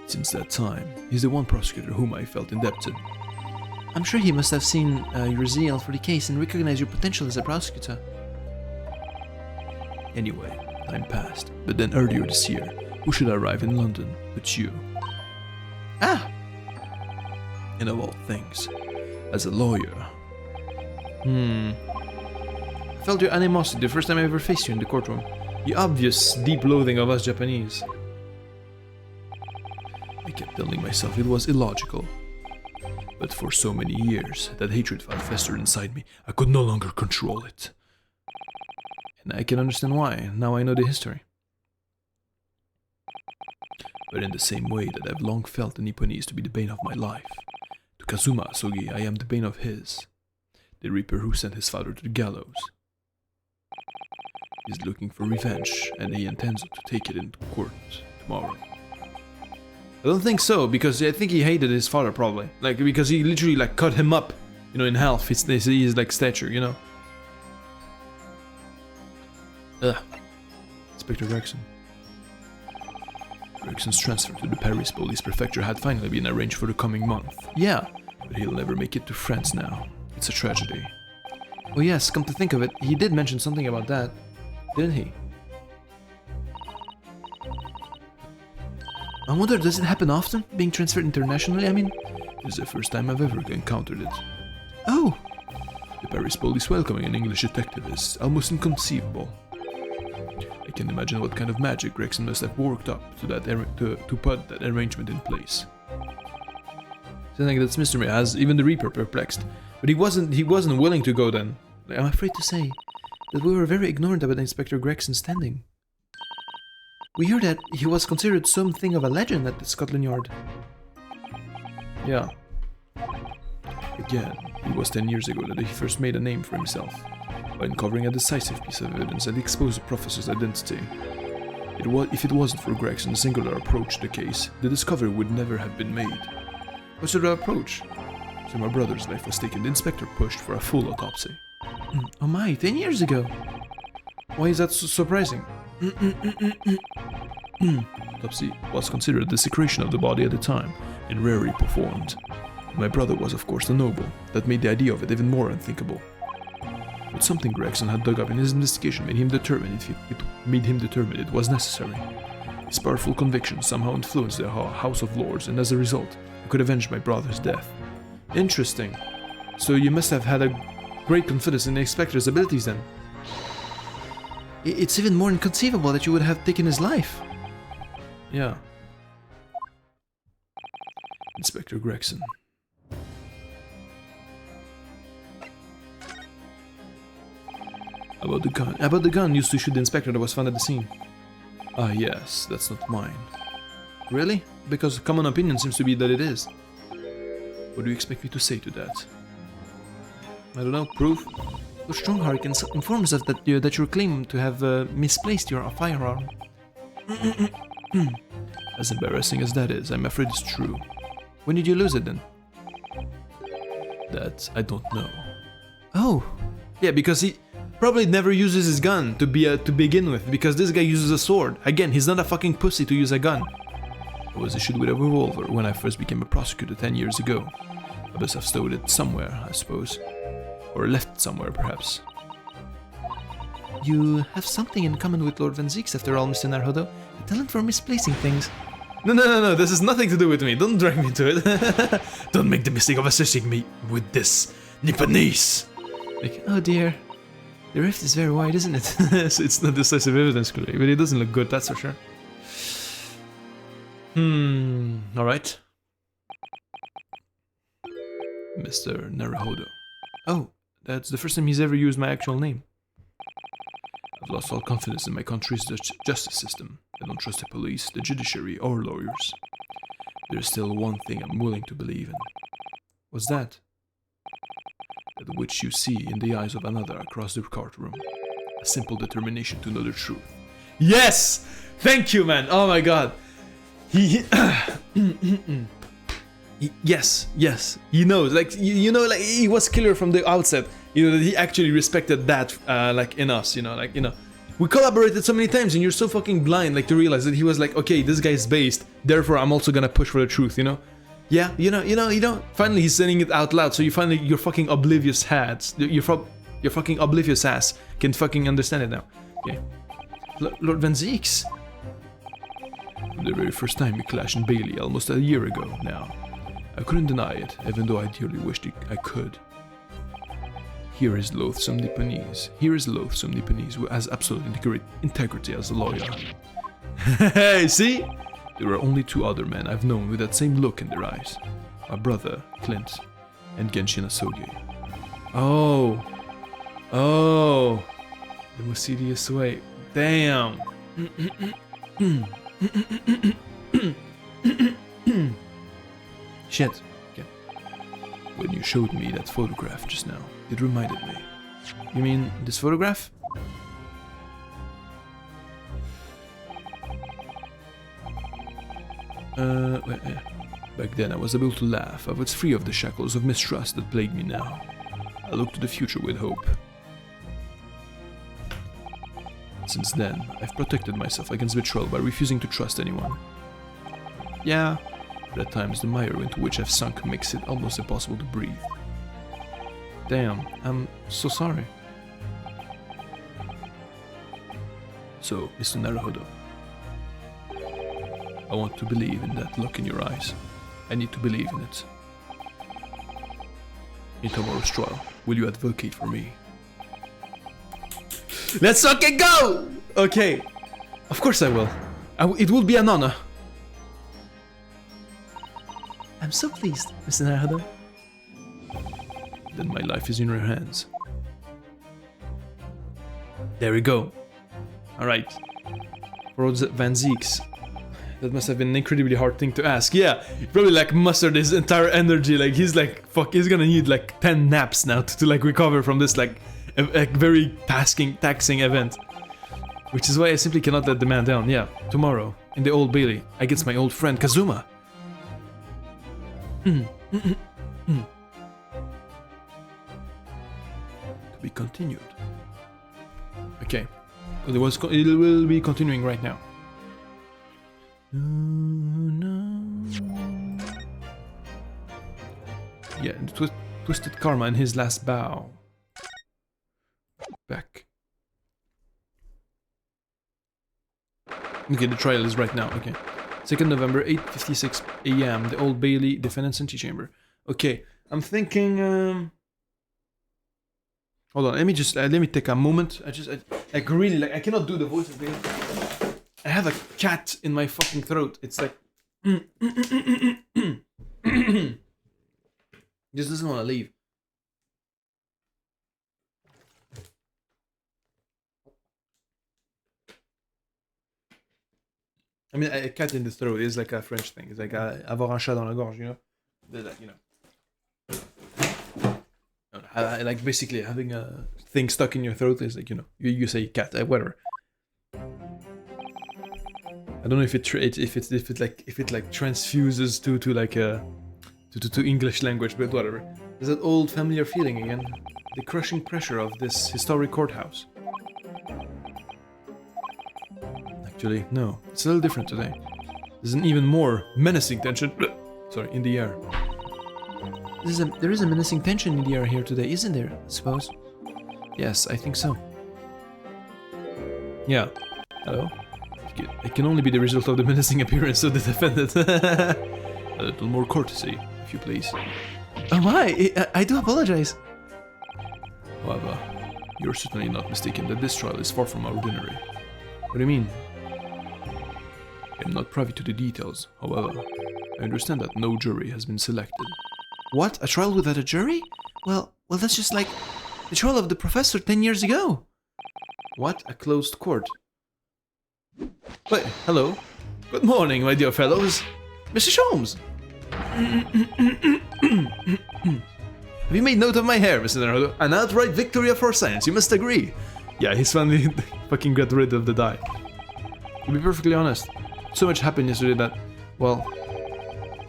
Speaker 3: Since that time, he's the one prosecutor whom I felt indebted.
Speaker 2: I'm sure he must have seen your zeal for the case and recognized your potential as a prosecutor.
Speaker 3: Anyway, time passed, but then earlier this year, who should arrive in London but you?
Speaker 2: Ah!
Speaker 3: And of all things, as a lawyer.
Speaker 1: I felt your animosity the first time I ever faced you in the courtroom. The obvious deep loathing of us Japanese.
Speaker 3: I kept telling myself it was illogical. But for so many years, that hatred festered inside me, I could no longer control it.
Speaker 1: And I can understand why, now I know the history.
Speaker 3: But in the same way that I've long felt the Nipponese to be the bane of my life, to Kazuma Asogi I am the bane of his, the reaper who sent his father to the gallows. He's looking for revenge, and he intends to take it into court tomorrow.
Speaker 1: I don't think so, because I think he hated his father probably. Like, because he literally like cut him up, you know, in half. His like stature, you know. Ugh. Inspector Gregson.
Speaker 3: Gregson's transfer to the Paris police prefecture had finally been arranged for the coming month.
Speaker 1: Yeah.
Speaker 3: But he'll never make it to France now. It's a tragedy.
Speaker 1: Oh yes, come to think of it, he did mention something about that, didn't he? I wonder, does it happen often, being transferred internationally, I mean?
Speaker 3: It's the first time I've ever encountered it.
Speaker 1: Oh!
Speaker 3: The Paris police welcoming an English detective is almost inconceivable. I can imagine what kind of magic Gregson must have worked up to put that arrangement in place.
Speaker 1: Something that's mystery has even the Reaper perplexed. But he wasn't willing to go then. I'm afraid to say that we were very ignorant about Inspector Gregson's standing. We heard that he was considered something of a legend at the Scotland Yard. Yeah.
Speaker 3: Again, it was 10 years ago that he first made a name for himself. by uncovering a decisive piece of evidence that exposed the professor's identity. If it wasn't for Gregson's singular approach to the case, the discovery would never have been made.
Speaker 2: What sort of approach?
Speaker 3: So my brother's life was taken. The inspector pushed for a full autopsy.
Speaker 2: Oh my, 10 years ago. Why is that so surprising?
Speaker 3: Autopsy was considered a desecration of the body at the time, and rarely performed. My brother was of course the noble. That made the idea of it even more unthinkable. But something Gregson had dug up in his investigation made him determine it was necessary. His powerful conviction somehow influenced the House of Lords, and as a result, he could avenge my brother's death.
Speaker 2: Interesting. So you must have had a great confidence in the inspector's abilities then. It's even more inconceivable that you would have taken his life.
Speaker 3: Yeah. Inspector Gregson.
Speaker 2: About the gun used to shoot the inspector that was found at the scene.
Speaker 3: Ah yes, that's not mine.
Speaker 2: Really? Because common opinion seems to be that it is.
Speaker 3: What do you expect me to say to that?
Speaker 2: I don't know, proof? Lord Strongheart informs us that you claim to have misplaced your firearm.
Speaker 3: As embarrassing as that is, I'm afraid it's true.
Speaker 2: When did you lose it then?
Speaker 3: That I don't know.
Speaker 2: Oh, yeah, because he probably never uses his gun to begin with, because this guy uses a sword. Again, he's not a fucking pussy to use a gun.
Speaker 3: I was issued with a revolver when I first became a prosecutor 10 years ago. I must have stowed it somewhere, I suppose. Or left it somewhere, perhaps.
Speaker 2: You have something in common with Lord Van Zieks, after all, Mr. Naruhodo. A talent for misplacing things.
Speaker 1: No, this has nothing to do with me. Don't drag me to it. Don't make the mistake of associating me with this Nipponese.
Speaker 2: Like, oh dear. The rift is very wide, isn't it?
Speaker 1: So it's not decisive evidence, clearly, but it doesn't look good, that's for sure. Alright.
Speaker 3: Mr. Naruhodo.
Speaker 2: Oh, that's the first time he's ever used my actual name.
Speaker 3: I've lost all confidence in my country's justice system. I don't trust the police, the judiciary, or lawyers. There's still one thing I'm willing to believe in.
Speaker 2: What's that?
Speaker 3: That which you see in the eyes of another across the courtroom. A simple determination to know the truth.
Speaker 1: Yes! Thank you, man! Oh my god. Yes. He knows, like, you know, like, he was killer from the outset. You know, that he actually respected that, like, in us, you know, like, you know. We collaborated so many times and you're so fucking blind, like, to realize that he was like, okay, this guy's based, therefore I'm also gonna push for the truth, you know? Yeah, you know, finally he's saying it out loud, so you finally, your fucking oblivious heads, your fucking oblivious ass can fucking understand it now. Okay.
Speaker 2: Lord Van Zieks?
Speaker 3: The very first time we clashed in Bailey almost a year ago now. I couldn't deny it, even though I dearly wished I could. Here is loathsome Nipponese. Who has absolute integrity as a lawyer.
Speaker 1: Hey, see?
Speaker 3: There are only two other men I've known with that same look in their eyes. My brother, Clint, and Genshin Asogi.
Speaker 1: Oh. The mysterious way. Damn.
Speaker 2: Shit.
Speaker 3: Okay. When you showed me that photograph just now, it reminded me.
Speaker 2: You mean this photograph?
Speaker 3: Back then I was able to laugh. I was free of the shackles of mistrust that plague me now. I looked to the future with hope. Since then, I've protected myself against betrayal by refusing to trust anyone.
Speaker 2: Yeah.
Speaker 3: But at times the mire into which I've sunk makes it almost impossible to breathe.
Speaker 2: Damn, I'm so sorry.
Speaker 3: So, Mr. Naruhodo, I want to believe in that look in your eyes. I need to believe in it. In tomorrow's trial, will you advocate for me?
Speaker 1: Let's fucking go! Okay. Of course I will. It will be an honor.
Speaker 2: I'm so pleased, Mr. Naruhodo.
Speaker 3: Then my life is in your hands.
Speaker 1: There we go. Alright. For Van Zieks. That must have been an incredibly hard thing to ask. Yeah, he probably like mustered his entire energy. Like he's like, fuck, he's gonna need like 10 naps now to like recover from this like
Speaker 3: a very taxing event. Which is why I simply cannot let the man down. Yeah, tomorrow, in the Old Bailey, I get my old friend Kazuma. To be continued. Okay. It will be continuing right now. Yeah, Twisted Karma and his last bow. Back. Okay, the trial is right now. Okay. 2nd November, 8:56 a.m. The Old Bailey Defendant's Antechamber. Okay, I'm thinking. Hold on, let me take a moment. I cannot do the voice of Bailey. I have a cat in my fucking throat. It's like. Just doesn't want to leave. I mean, a cat in the throat is like a French thing. It's like avoir un chat dans la gorge, you know? Like, you know. Like basically having a thing stuck in your throat is like, you know, you say cat, whatever. I don't know if it transfuses to like to English language, but whatever. There's that old familiar feeling again. The crushing pressure of this historic courthouse. Actually, no. It's a little different today. There's an even more menacing tension in the air. There is a menacing tension in the air here today, isn't there, I suppose? Yes, I think so. Yeah. Hello? It can only be the result of the menacing appearance of the defendant. A little more courtesy, if you please. Oh my! I do apologize. However, you're certainly not mistaken that this trial is far from ordinary. What do you mean? I am not privy to the details, however, I understand that no jury has been selected.
Speaker 2: What? A trial without a jury? Well, that's just like the trial of the professor 10 years ago.
Speaker 3: What? A closed court? Wait, hello. Good morning, my dear fellows. Mr. Sholmes! Have you made note of my hair, Mr. Naruto? An outright victory of our science, you must agree. Yeah, he's finally fucking got rid of the dye. To be perfectly honest, so much happened yesterday that, well,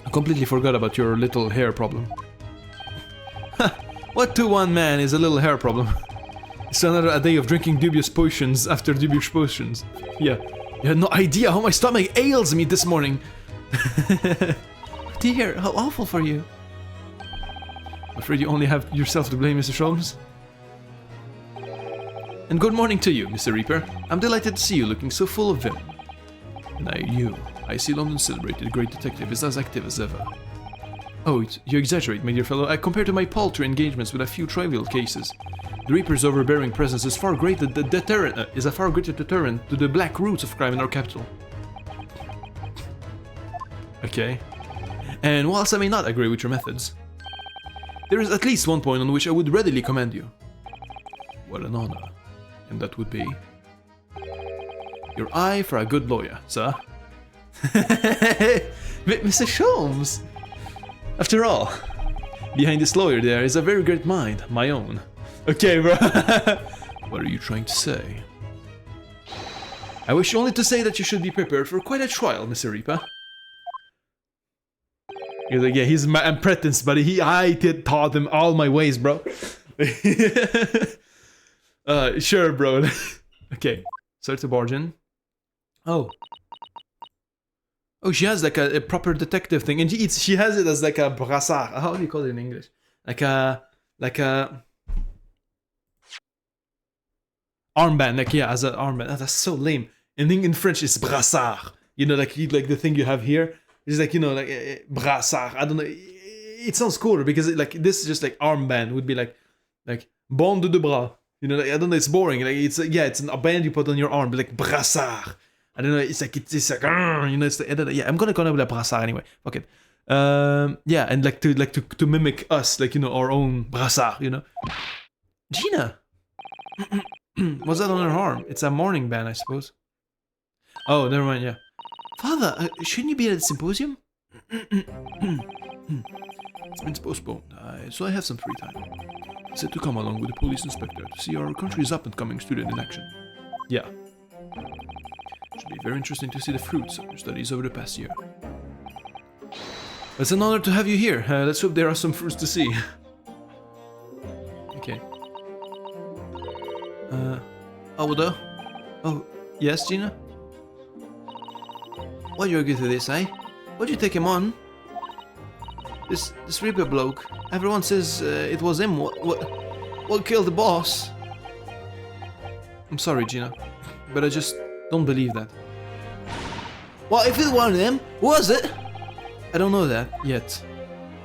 Speaker 3: I completely forgot about your little hair problem. What to one man is a little hair problem? It's a day of drinking dubious potions after dubious potions. Yeah, you had no idea how my stomach ails me this morning.
Speaker 2: Dear, how awful for you.
Speaker 3: I'm afraid you only have yourself to blame, Mr. Sholmes. And good morning to you, Mr. Reaper. I'm delighted to see you looking so full of vim. And I see London celebrated the great detective is as active as ever. Oh, you exaggerate, my dear fellow. Compared to my paltry engagements with a few trivial cases, the Reaper's overbearing presence is a far greater deterrent to the black roots of crime in our capital. Okay. And whilst I may not agree with your methods, there is at least one point on which I would readily commend you. What an honor. And that would be your eye for a good lawyer, sir.
Speaker 2: Mr. Sholmes!
Speaker 3: After all, behind this lawyer there is a very great mind, my own. Okay, bro. What are you trying to say? I wish only to say that you should be prepared for quite a trial, Mr. Reaper. He's like, yeah, he's my apprentice, but I taught him all my ways, bro. Sure, bro. Okay, start to barge in. Oh, she has like a proper detective thing, and she has it as like a brassard. How do you call it in English? Like a armband. Like, yeah, as an armband. Oh, that's so lame. And in French, it's brassard. You know, like the thing you have here. It's like, you know, like brassard. I don't know. It sounds cooler because like this is just like armband would be like bande de bras. You know, like, I don't know. It's boring. Like it's a band you put on your arm, but like brassard. I don't know. It's like you know. It's like, yeah. I'm gonna call it a brassard anyway. Fuck it. Yeah, and like to mimic us, like, you know, our own brassard. You know. Gina, what's that on her arm? It's a mourning band, I suppose. Oh, never mind. Yeah.
Speaker 2: Father, shouldn't you be at the symposium?
Speaker 3: It's been postponed, so I have some free time. Said to come along with the police inspector to see our country's up-and-coming student in action.
Speaker 1: Yeah.
Speaker 3: Should be very interesting to see the fruits of your studies over the past year.
Speaker 1: It's an honor to have you here. Let's hope there are some fruits to see. Okay. Aldo? Oh, yes, Gina? Why you agree to this, eh? Why'd you take him on? This Reaper bloke. Everyone says it was him. What killed the boss? I'm sorry, Gina, but I just don't believe that. Well, if it wasn't him, who was it? I don't know that yet.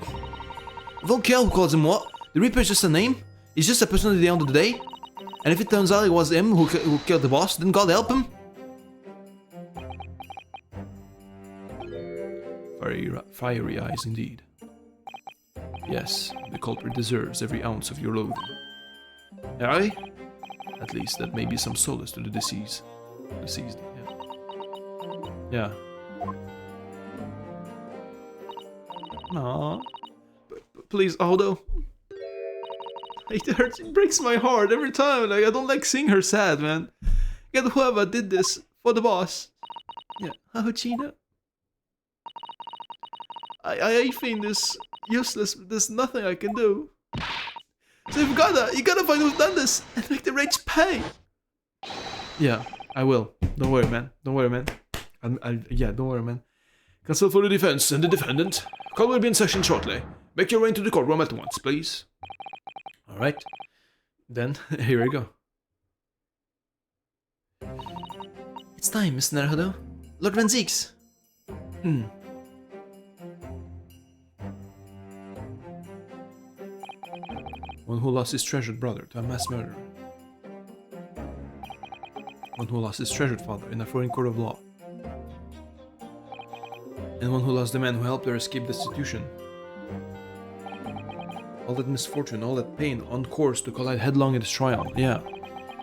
Speaker 1: I don't care who calls him what. The Reaper is just a name. He's just a person at the end of the day. And if it turns out it was him who killed the boss, then God help him.
Speaker 3: Fiery eyes indeed. Yes, the culprit deserves every ounce of your loathing.
Speaker 1: Aye?
Speaker 3: At least that may be some solace to the deceased. Yeah.
Speaker 1: Aww. Please, Aldo. It hurts, it breaks my heart every time. Like, I don't like seeing her sad, man. Get whoever did this for the boss. Yeah. Oh, Gina. I think this useless. There's nothing I can do. So you gotta find who's done this and make the rage pay. Yeah, I will. Don't worry, man. Don't worry, man. Yeah, don't worry, man.
Speaker 3: Counsel for the defense and the defendant. Call will be in session shortly. Make your way into the courtroom at once, please.
Speaker 1: All right. Then here we go. It's time, Mr. Naruto. Lord Van Zeeks.
Speaker 3: One who lost his treasured brother to a mass murder. One who lost his treasured father in a foreign court of law.
Speaker 1: And one who lost the man who helped her escape destitution. All that misfortune, all that pain, on course to collide headlong in this trial. Yeah.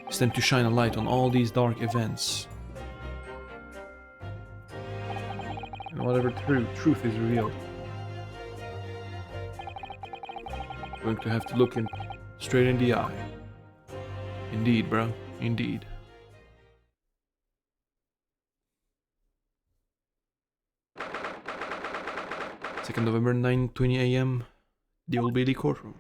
Speaker 1: It's time to shine a light on all these dark events. And whatever truth is revealed.
Speaker 3: Going to have to look him straight in the eye. Indeed, bro. Indeed.
Speaker 1: Second November, 9:20 a.m. The Old Bailey courtroom.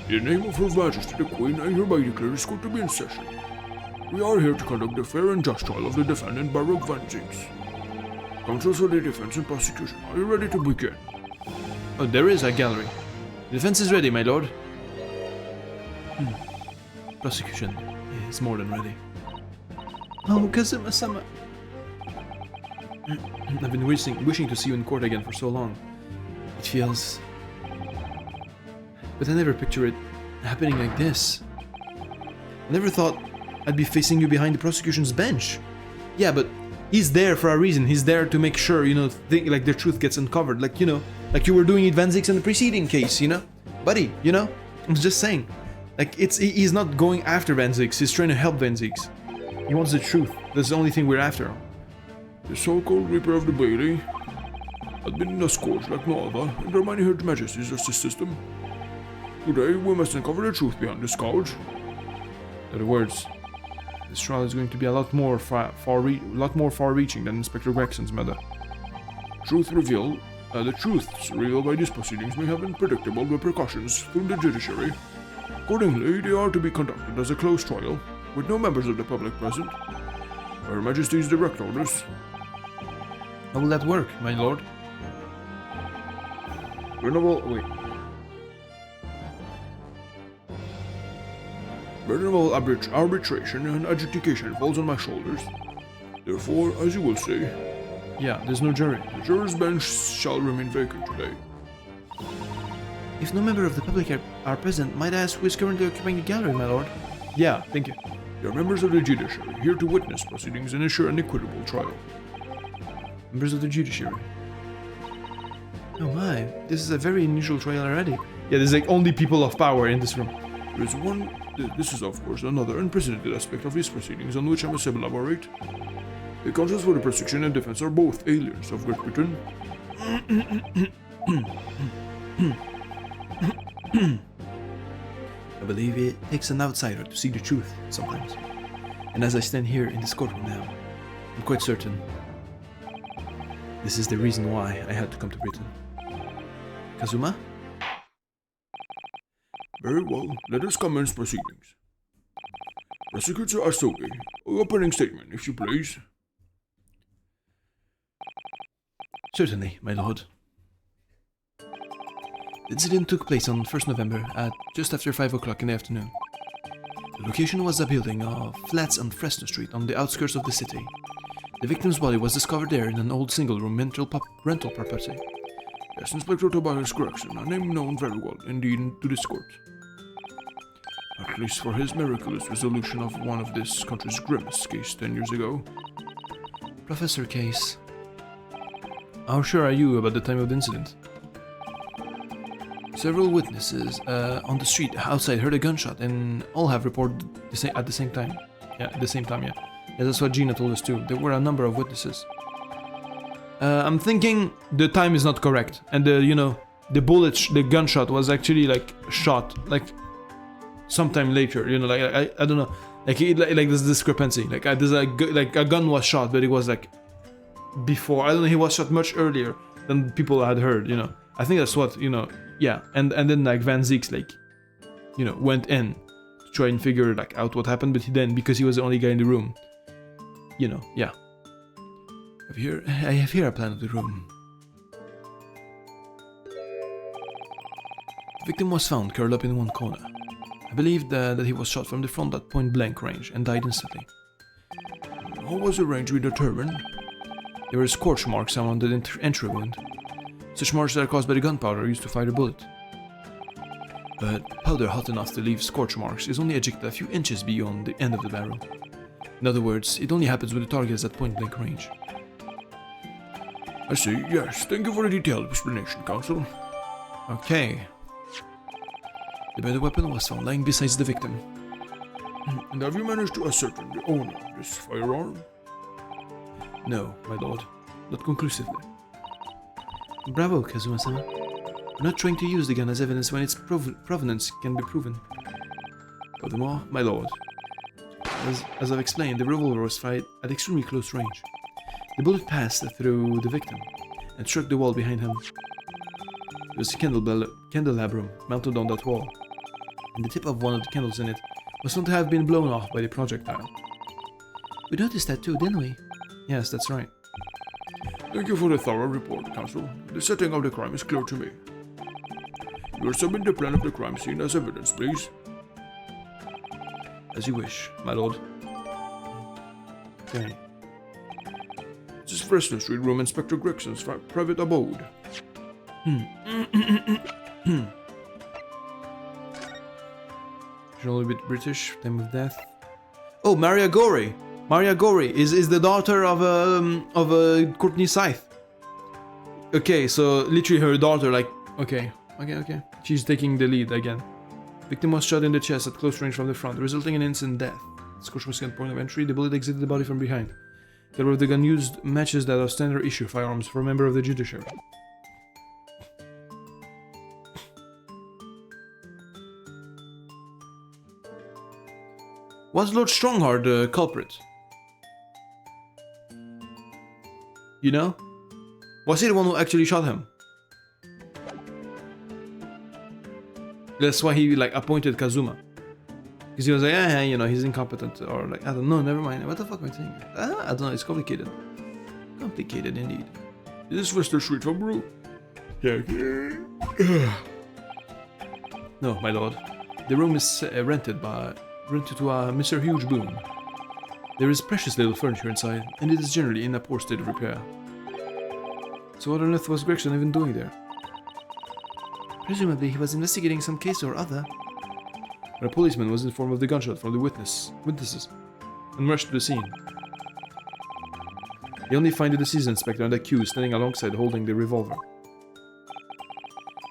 Speaker 3: In the name of Her Majesty the Queen, I hereby declare this court to be in session. We are here to conduct the fair and just trial of the defendant Baruch Van Zeeks. Counsel for the defense and prosecution, are you ready to begin?
Speaker 1: Oh, there is a gallery. The defense is ready, my lord. Prosecution is more than ready. Oh, Kazuma-sama. I've been wishing to see you in court again for so long. It feels... But I never pictured it happening like this. I never thought I'd be facing you behind the prosecution's bench. Yeah, but he's there for a reason. He's there to make sure, you know, like the truth gets uncovered. Like, you know, like you were doing it Van Zeeks in the preceding case, you know? Buddy, you know? I'm just saying. Like, he's not going after Van Zeeks. He's trying to help Van Zeeks. He wants the truth. That's the only thing we're after.
Speaker 3: The so-called Reaper of the Bailey had been in a scourge like no other in their many Her Majesty's justice system. Today, we must uncover the truth behind the scourge.
Speaker 1: In other words, this trial is going to be a lot more far-reaching than Inspector Gregson's murder.
Speaker 3: The truths revealed by these proceedings may have unpredictable repercussions through the judiciary. Accordingly, they are to be conducted as a closed trial, with no members of the public present. Her Majesty's direct orders.
Speaker 1: How will that work, my lord?
Speaker 3: Venerable arbitration and adjudication falls on my shoulders. Therefore, as you will say...
Speaker 1: Yeah, there's no jury.
Speaker 3: The juror's bench shall remain vacant today.
Speaker 1: If no member of the public are present, might I ask who is currently occupying the gallery, my lord? Yeah, thank you.
Speaker 3: They are members of the judiciary, here to witness proceedings and ensure an equitable trial.
Speaker 1: Members of the judiciary. Oh my, this is a very unusual trial already. Yeah, there's like only people of power in this room.
Speaker 3: This is of course another unprecedented aspect of these proceedings on which I must elaborate. The counsels for the prosecution and defense are both aliens of Great Britain.
Speaker 2: I believe it takes an outsider to see the truth sometimes. And as I stand here in this courtroom now, I'm quite certain this is the reason why I had to come to Britain. Kazuma?
Speaker 3: Very well, let us commence proceedings. Prosecutor Asogi, opening statement, if you please.
Speaker 2: Certainly, my lord. The incident took place on 1st November at just after 5 o'clock in the afternoon. The location was a building of flats on Fresno Street on the outskirts of the city. The victim's body was discovered there in an old single-room rental property.
Speaker 3: Yes, Inspector Tobias correction, a name known very well indeed to this court. At least for his miraculous resolution of one of this country's grimmest cases 10 years ago.
Speaker 2: Professor Case, how sure are you about the time of the incident? Several witnesses on the street outside heard a gunshot and all have reported at the same time. Yeah, at the same time, yeah. Yeah, that's what Gina told us too. There were a number of witnesses. I'm thinking the time is not correct, and the gunshot was actually like shot like sometime later. I don't know, like this discrepancy. Like there's a gun was shot, but it was like before. I don't know. He was shot much earlier than people had heard. I think that's what Yeah, and then like Van Zeeks went in to try and figure out what happened, but because he was the only guy in the room. Yeah. I have here a plan of the room. The victim was found curled up in one corner. I believe that he was shot from the front at point blank range and died instantly.
Speaker 3: How was the range determined?
Speaker 2: There were scorch marks around the entry wound. Such marks are caused by the gunpowder used to fire the bullet. But powder hot enough to leave scorch marks is only ejected a few inches beyond the end of the barrel. In other words, it only happens when the target is at point blank range.
Speaker 3: I see, yes. Thank you for the detailed explanation, Counsel.
Speaker 2: Okay. The murder weapon was found lying beside the victim.
Speaker 3: And have you managed to ascertain the owner of this firearm?
Speaker 2: No, my lord. Not conclusively. Bravo, Kazuma-sama. I'm not trying to use the gun as evidence when its provenance can be proven. Furthermore, my lord, as I've explained, the revolver was fired at extremely close range. The bullet passed through the victim and struck the wall behind him. There was a candelabrum mounted on that wall, and the tip of one of the candles in it was found to have been blown off by the projectile. We noticed that too, didn't we? Yes, that's right.
Speaker 3: Thank you for the thorough report, Counsel. The setting of the crime is clear to me. You will submit the plan of the crime scene as evidence, please.
Speaker 2: As you wish, my lord. Okay.
Speaker 3: This is Fresno Street Room Inspector Gregson's private abode.
Speaker 2: She's a little bit British, time of death. Oh, Maria Gorey! Maria Gorey is the daughter of Courtney Scythe. Okay, so literally her daughter, okay. She's taking the lead again. Victim was shot in the chest at close range from the front, resulting in instant death. Scorch was at point of entry. The bullet exited the body from behind. The caliber of the gun used matches that of standard issue firearms for a member of the judiciary. Was Lord Strongheart the culprit? Was he the one who actually shot him? That's why he appointed Kazuma. Because he was like, he's incompetent, or I don't know, never mind. What the fuck am I saying? I don't know, it's complicated. Complicated indeed.
Speaker 3: Is this Fresno Street for brew?
Speaker 2: Yeah. No, my lord. The room is rented to a Mr. Huge Boom. There is precious little furniture inside, and it is generally in a poor state of repair. So what on earth was Gregson even doing there? Presumably he was investigating some case or other. When a policeman was informed of the gunshot from the witnesses and rushed to the scene. They only find the deceased inspector and the accused standing alongside holding the revolver.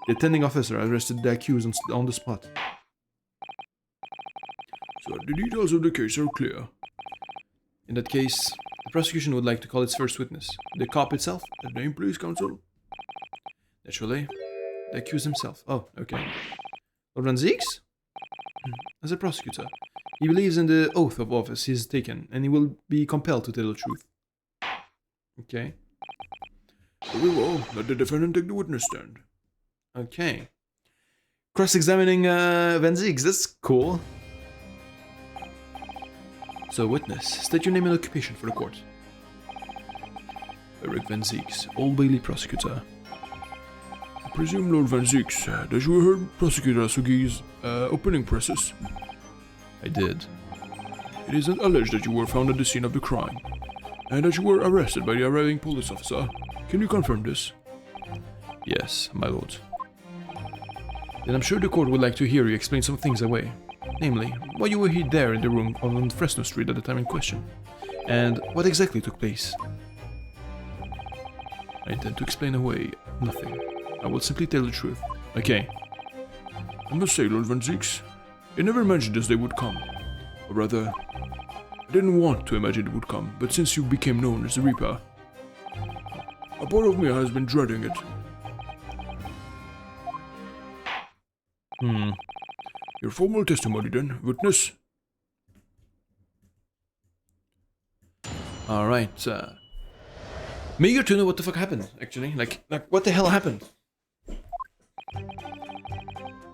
Speaker 2: The attending officer arrested the accused on the spot.
Speaker 3: So the details of the case are clear.
Speaker 2: In that case, the prosecution would like to call its first witness. The cop itself.
Speaker 3: The name, please, Counsel. Naturally, the accused himself. Oh, okay. Lord Van Zieks? As a prosecutor, he believes in the oath of office he's taken, and he will be compelled to tell the truth. Okay.
Speaker 4: Very well, let the defendant take the witness stand.
Speaker 3: Okay. Cross-examining Van Zieks, that's cool. So, witness, state your name and occupation for the court. Eric Van Zieks, Old Bailey prosecutor.
Speaker 4: I presume, Lord Van Zieks, that you heard Prosecutor Asugi's opening process.
Speaker 3: I did.
Speaker 4: It is alleged that you were found at the scene of the crime, and that you were arrested by the arriving police officer. Can you confirm this?
Speaker 3: Yes, my lord. Then I'm sure the court would like to hear you explain some things away. Namely, why you were there in the room on Fresno Street at the time in question, and what exactly took place.
Speaker 4: I intend to explain away nothing. I will simply tell the truth.
Speaker 3: Okay.
Speaker 4: I must say, Lord Van Zieks, I never imagined this day would come. Or rather, I didn't want to imagine it would come, but since you became known as the Reaper, a part of me has been dreading it. Your formal testimony then, witness.
Speaker 3: Alright, I'm eager to know what the fuck happened, actually. Like, what the hell happened?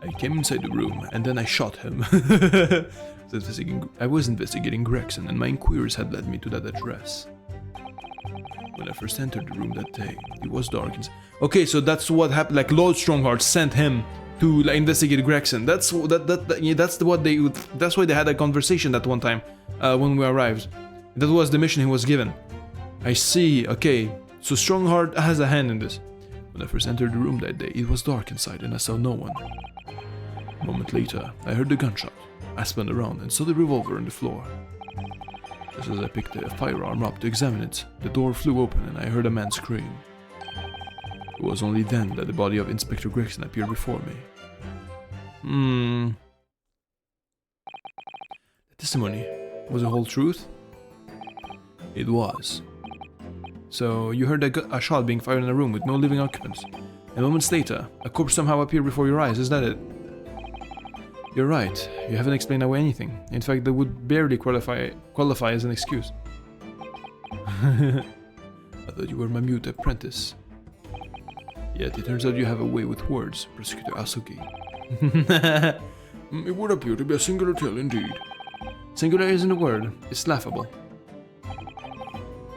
Speaker 4: I came inside the room, and then I shot him.
Speaker 3: I was investigating Gregson, and my inquiries had led me to that address.
Speaker 4: When I first entered the room that day, it was dark inside.
Speaker 3: Okay, so that's what happened. Like, Lord Strongheart sent him to like, investigate Gregson. That's why they had a conversation that one time when we arrived. That was the mission he was given. I see. Okay, so Strongheart has a hand in this.
Speaker 4: When I first entered the room that day, it was dark inside, and I saw no one. A moment later, I heard the gunshot. I spun around and saw the revolver on the floor. Just as I picked the firearm up to examine it, the door flew open and I heard a man scream. It was only then that the body of Inspector Gregson appeared before me.
Speaker 3: The testimony was the whole truth?
Speaker 4: It was.
Speaker 3: So you heard a shot being fired in a room with no living occupants, and moments later, a corpse somehow appeared before your eyes, is that it? You're right, you haven't explained away anything. In fact, that would barely qualify as an excuse.
Speaker 4: I thought you were my mute apprentice. Yet it turns out you have a way with words, Prosecutor Asugi. It would appear to be a singular tale indeed.
Speaker 3: Singular isn't a word, it's laughable.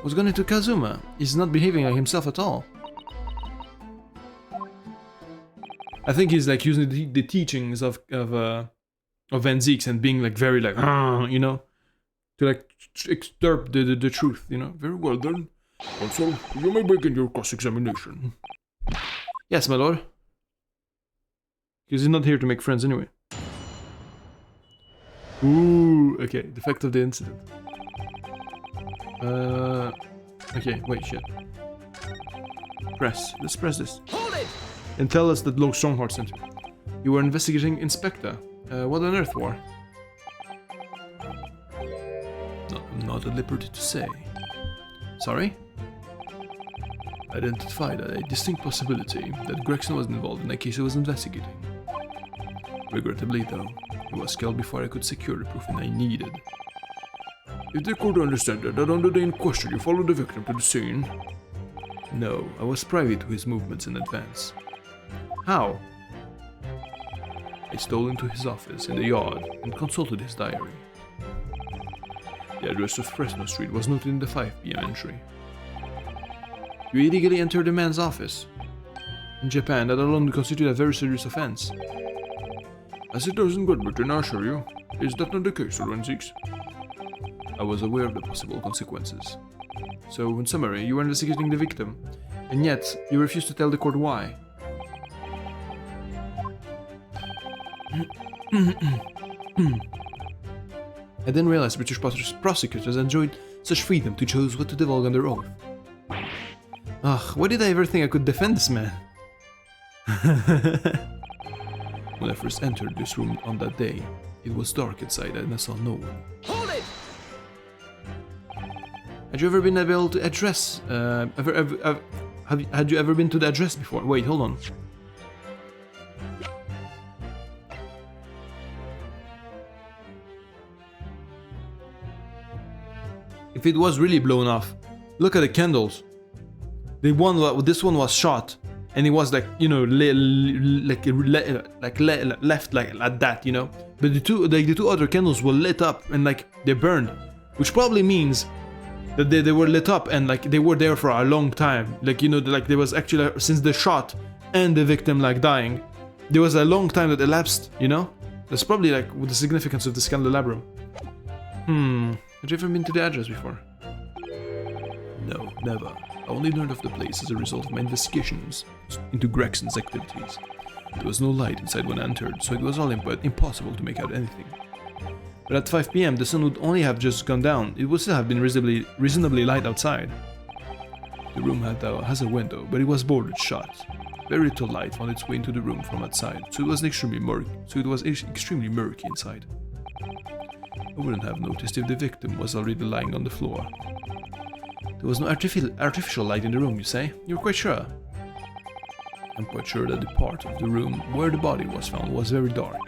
Speaker 3: What's going to Kazuma? He's not behaving like himself at all. I think he's like using the teachings of Van Zieks and being like very like, you know, to like extirp the truth, you know.
Speaker 4: Very well then. Also, you may begin your cross-examination.
Speaker 3: Yes, my lord. Because he's not here to make friends anyway. Ooh, okay, the fact of the incident. Okay, wait, shit. Let's press this.
Speaker 5: Hold it!
Speaker 3: And tell us that Lord Strongheart sent you. You were investigating Inspector. What on earth for?
Speaker 4: No, I'm not at liberty to say.
Speaker 3: Sorry?
Speaker 4: Identified a distinct possibility that Gregson was involved in the case he was investigating. Regrettably, though, he was killed before I could secure the proof I needed. If the court understand that on the day in question you followed the victim to the scene? No, I was privy to his movements in advance.
Speaker 3: How?
Speaker 4: I stole into his office in the yard and consulted his diary. The address of Fresno Street was noted in the 5 p.m. entry.
Speaker 3: You illegally entered a man's office. In Japan, that alone would constitute a very serious offense.
Speaker 4: As it does in Great Britain, I assure you. Is that not the case, Lord Van Zieks? I was aware of the possible consequences.
Speaker 3: So, in summary, you were investigating the victim, and yet you refused to tell the court why. I didn't realize British prosecutors enjoyed such freedom to choose what to divulge under oath. Ugh, why did I ever think I could defend this man?
Speaker 4: When I first entered this room on that day, it was dark inside and I saw no one.
Speaker 5: Hold it!
Speaker 3: Had you ever been able to address,
Speaker 2: Had you ever been to the address before? Wait, hold on. If it was really blown off, look at the candles. This one was shot, and it was like, you know, left like that, you know. But the two other candles were lit up and like they burned, which probably means that they were lit up and like they were there for a long time. Like, you know, like there was actually, since the shot and the victim like dying, there was a long time that elapsed, you know. That's probably like with the significance of this candelabrum. Had you ever been to the address before?
Speaker 3: No, never. I only learned of the place as a result of my investigations into Gregson's activities. There was no light inside when I entered, so it was all impossible to make out anything.
Speaker 2: But at 5 PM, the sun would only have just gone down. It would still have been reasonably light outside.
Speaker 3: The room has a window, but it was boarded shut. Very little light found its way into the room from outside, so it was extremely murky inside. I wouldn't have noticed if the victim was already lying on the floor.
Speaker 2: There was no artificial light in the room, you say? You're quite sure?
Speaker 3: I'm quite sure that the part of the room where the body was found was very dark.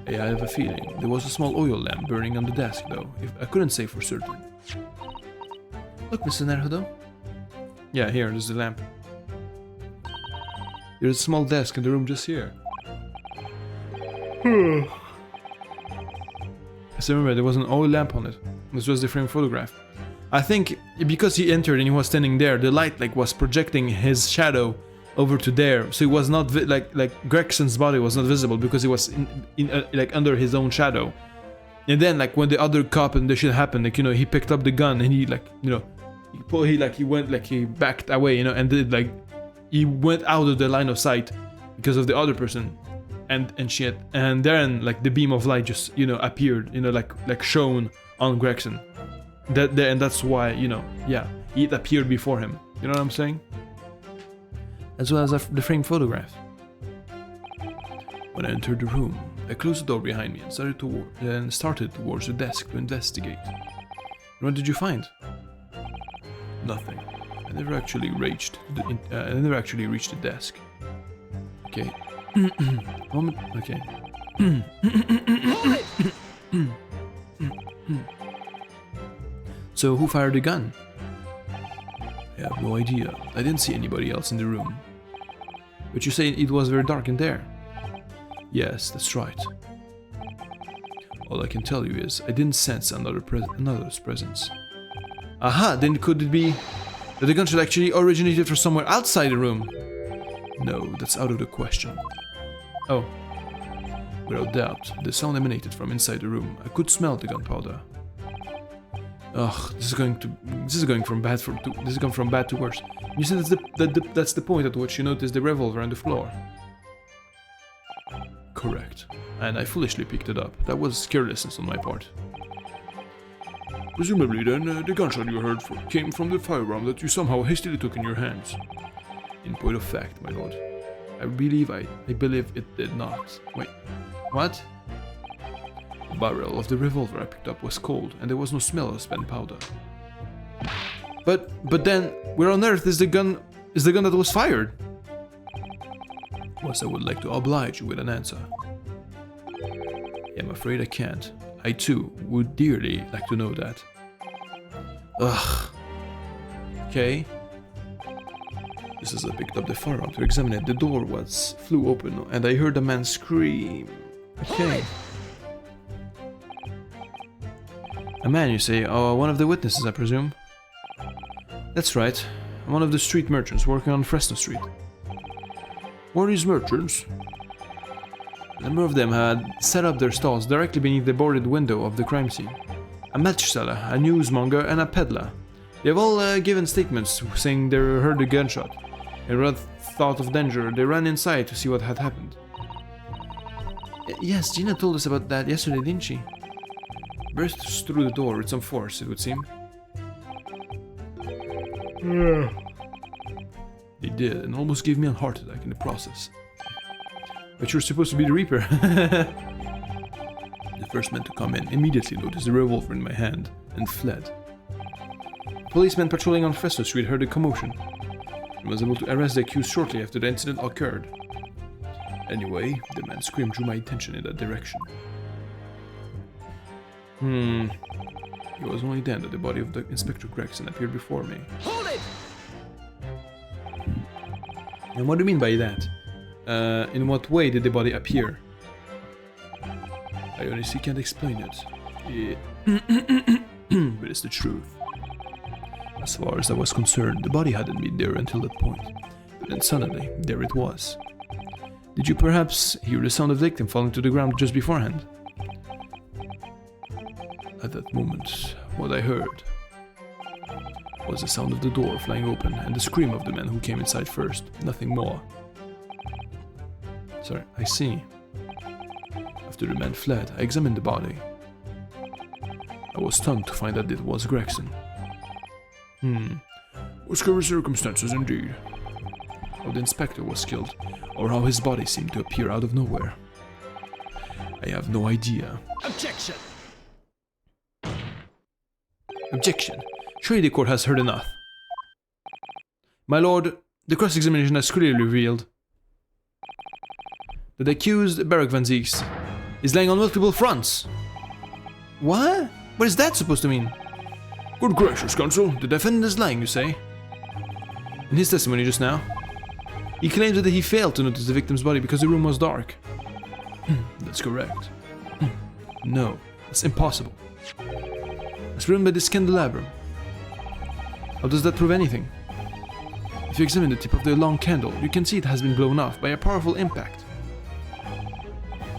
Speaker 3: I have a feeling there was a small oil lamp burning on the desk, though. I couldn't say for certain.
Speaker 2: Look, Mr. Naruto. Yeah, here, there's the lamp. There's a small desk in the room just here. I still remember there was an oil lamp on it. This was the frame photograph. I think because he entered and he was standing there, the light like was projecting his shadow over to there, so it was not like Gregson's body was not visible because he was like under his own shadow. And then like when the other cop and the shit happened, like, you know, he picked up the gun and he like, you know, he backed away, you know, and did like he went out of the line of sight because of the other person and shit. And then like the beam of light just, you know, appeared, you know, like shone on Gregson. And that's why, you know, yeah, it appeared before him. You know what I'm saying? As well as the framed photograph.
Speaker 3: When I entered the room, I closed the door behind me and started towards the desk to investigate.
Speaker 2: And what did you find?
Speaker 3: Nothing. I never actually reached the desk.
Speaker 2: Okay. Okay. So who fired the gun?
Speaker 3: I have no idea. I didn't see anybody else in the room.
Speaker 2: But you say it was very dark in there.
Speaker 3: Yes, that's right. All I can tell you is I didn't sense another's presence.
Speaker 2: Aha, then could it be that the gunshot actually originated from somewhere outside the room?
Speaker 3: No, that's out of the question.
Speaker 2: Oh.
Speaker 3: Without doubt, the sound emanated from inside the room. I could smell the gunpowder.
Speaker 2: Ugh, this is going from bad to worse. You said that's the point at which you noticed the revolver on the floor.
Speaker 3: Correct. And I foolishly picked it up. That was carelessness on my part. Presumably then, the gunshot you heard came from the firearm that you somehow hastily took in your hands. In point of fact, my lord, I believe it did not.
Speaker 2: Wait, what?
Speaker 3: The barrel of the revolver I picked up was cold, and there was no smell of spent powder.
Speaker 2: But then, where on earth is the gun that was fired?
Speaker 3: Once I would like to oblige you with an answer. I'm afraid I can't. I too would dearly like to know that.
Speaker 2: Ugh. Okay.
Speaker 3: Just as I picked up the firearm to examine it, the door flew open, and I heard a man scream.
Speaker 2: Okay. A man, you say? Oh, one of the witnesses, I presume? That's right. One of the street merchants working on Fresno Street.
Speaker 3: One of these merchants?
Speaker 2: A number of them had set up their stalls directly beneath the boarded window of the crime scene. A match seller, a newsmonger, and a peddler. They have all given statements saying they heard a gunshot. And rather thought of danger, they ran inside to see what had happened. Yes, Gina told us about that yesterday, didn't she? Burst through the door with some force, it would seem.
Speaker 3: They did, and almost gave me a heart attack in the process.
Speaker 2: But you're supposed to be the Reaper.
Speaker 3: The first man to come in immediately noticed the revolver in my hand and fled.
Speaker 2: Policemen patrolling on Fresno Street heard a commotion.
Speaker 3: and was able to arrest the accused shortly after the incident occurred. Anyway, the man's scream drew my attention in that direction. It was only then that the body of the Inspector Gregson appeared before me.
Speaker 2: Hold it!
Speaker 3: And what do you mean by that? In what way did the body appear? I honestly can't explain it. But it's the truth. As far as I was concerned, the body hadn't been there until that point. But then suddenly, there it was. Did you perhaps hear the sound of the victim falling to the ground just beforehand? At that moment, what I heard was the sound of the door flying open and the scream of the man who came inside first, nothing more. Sorry, I see. After the man fled, I examined the body. I was stunned to find that it was Gregson. What scary circumstances indeed. How the inspector was killed, or how his body seemed to appear out of nowhere. I have no idea.
Speaker 2: Objection!
Speaker 3: Objection. Surely the court has heard enough. My lord, the cross-examination has clearly revealed that the accused, Barak Van Zieks, is lying on multiple fronts. What? What is that supposed to mean? Good gracious, counsel, the defendant is lying, you say? In his testimony just now, he claims that he failed to notice the victim's body because the room was dark. That's correct. No, that's impossible. It's written by this candelabrum. How does that prove anything? If you examine the tip of the long candle, you can see it has been blown off by a powerful impact.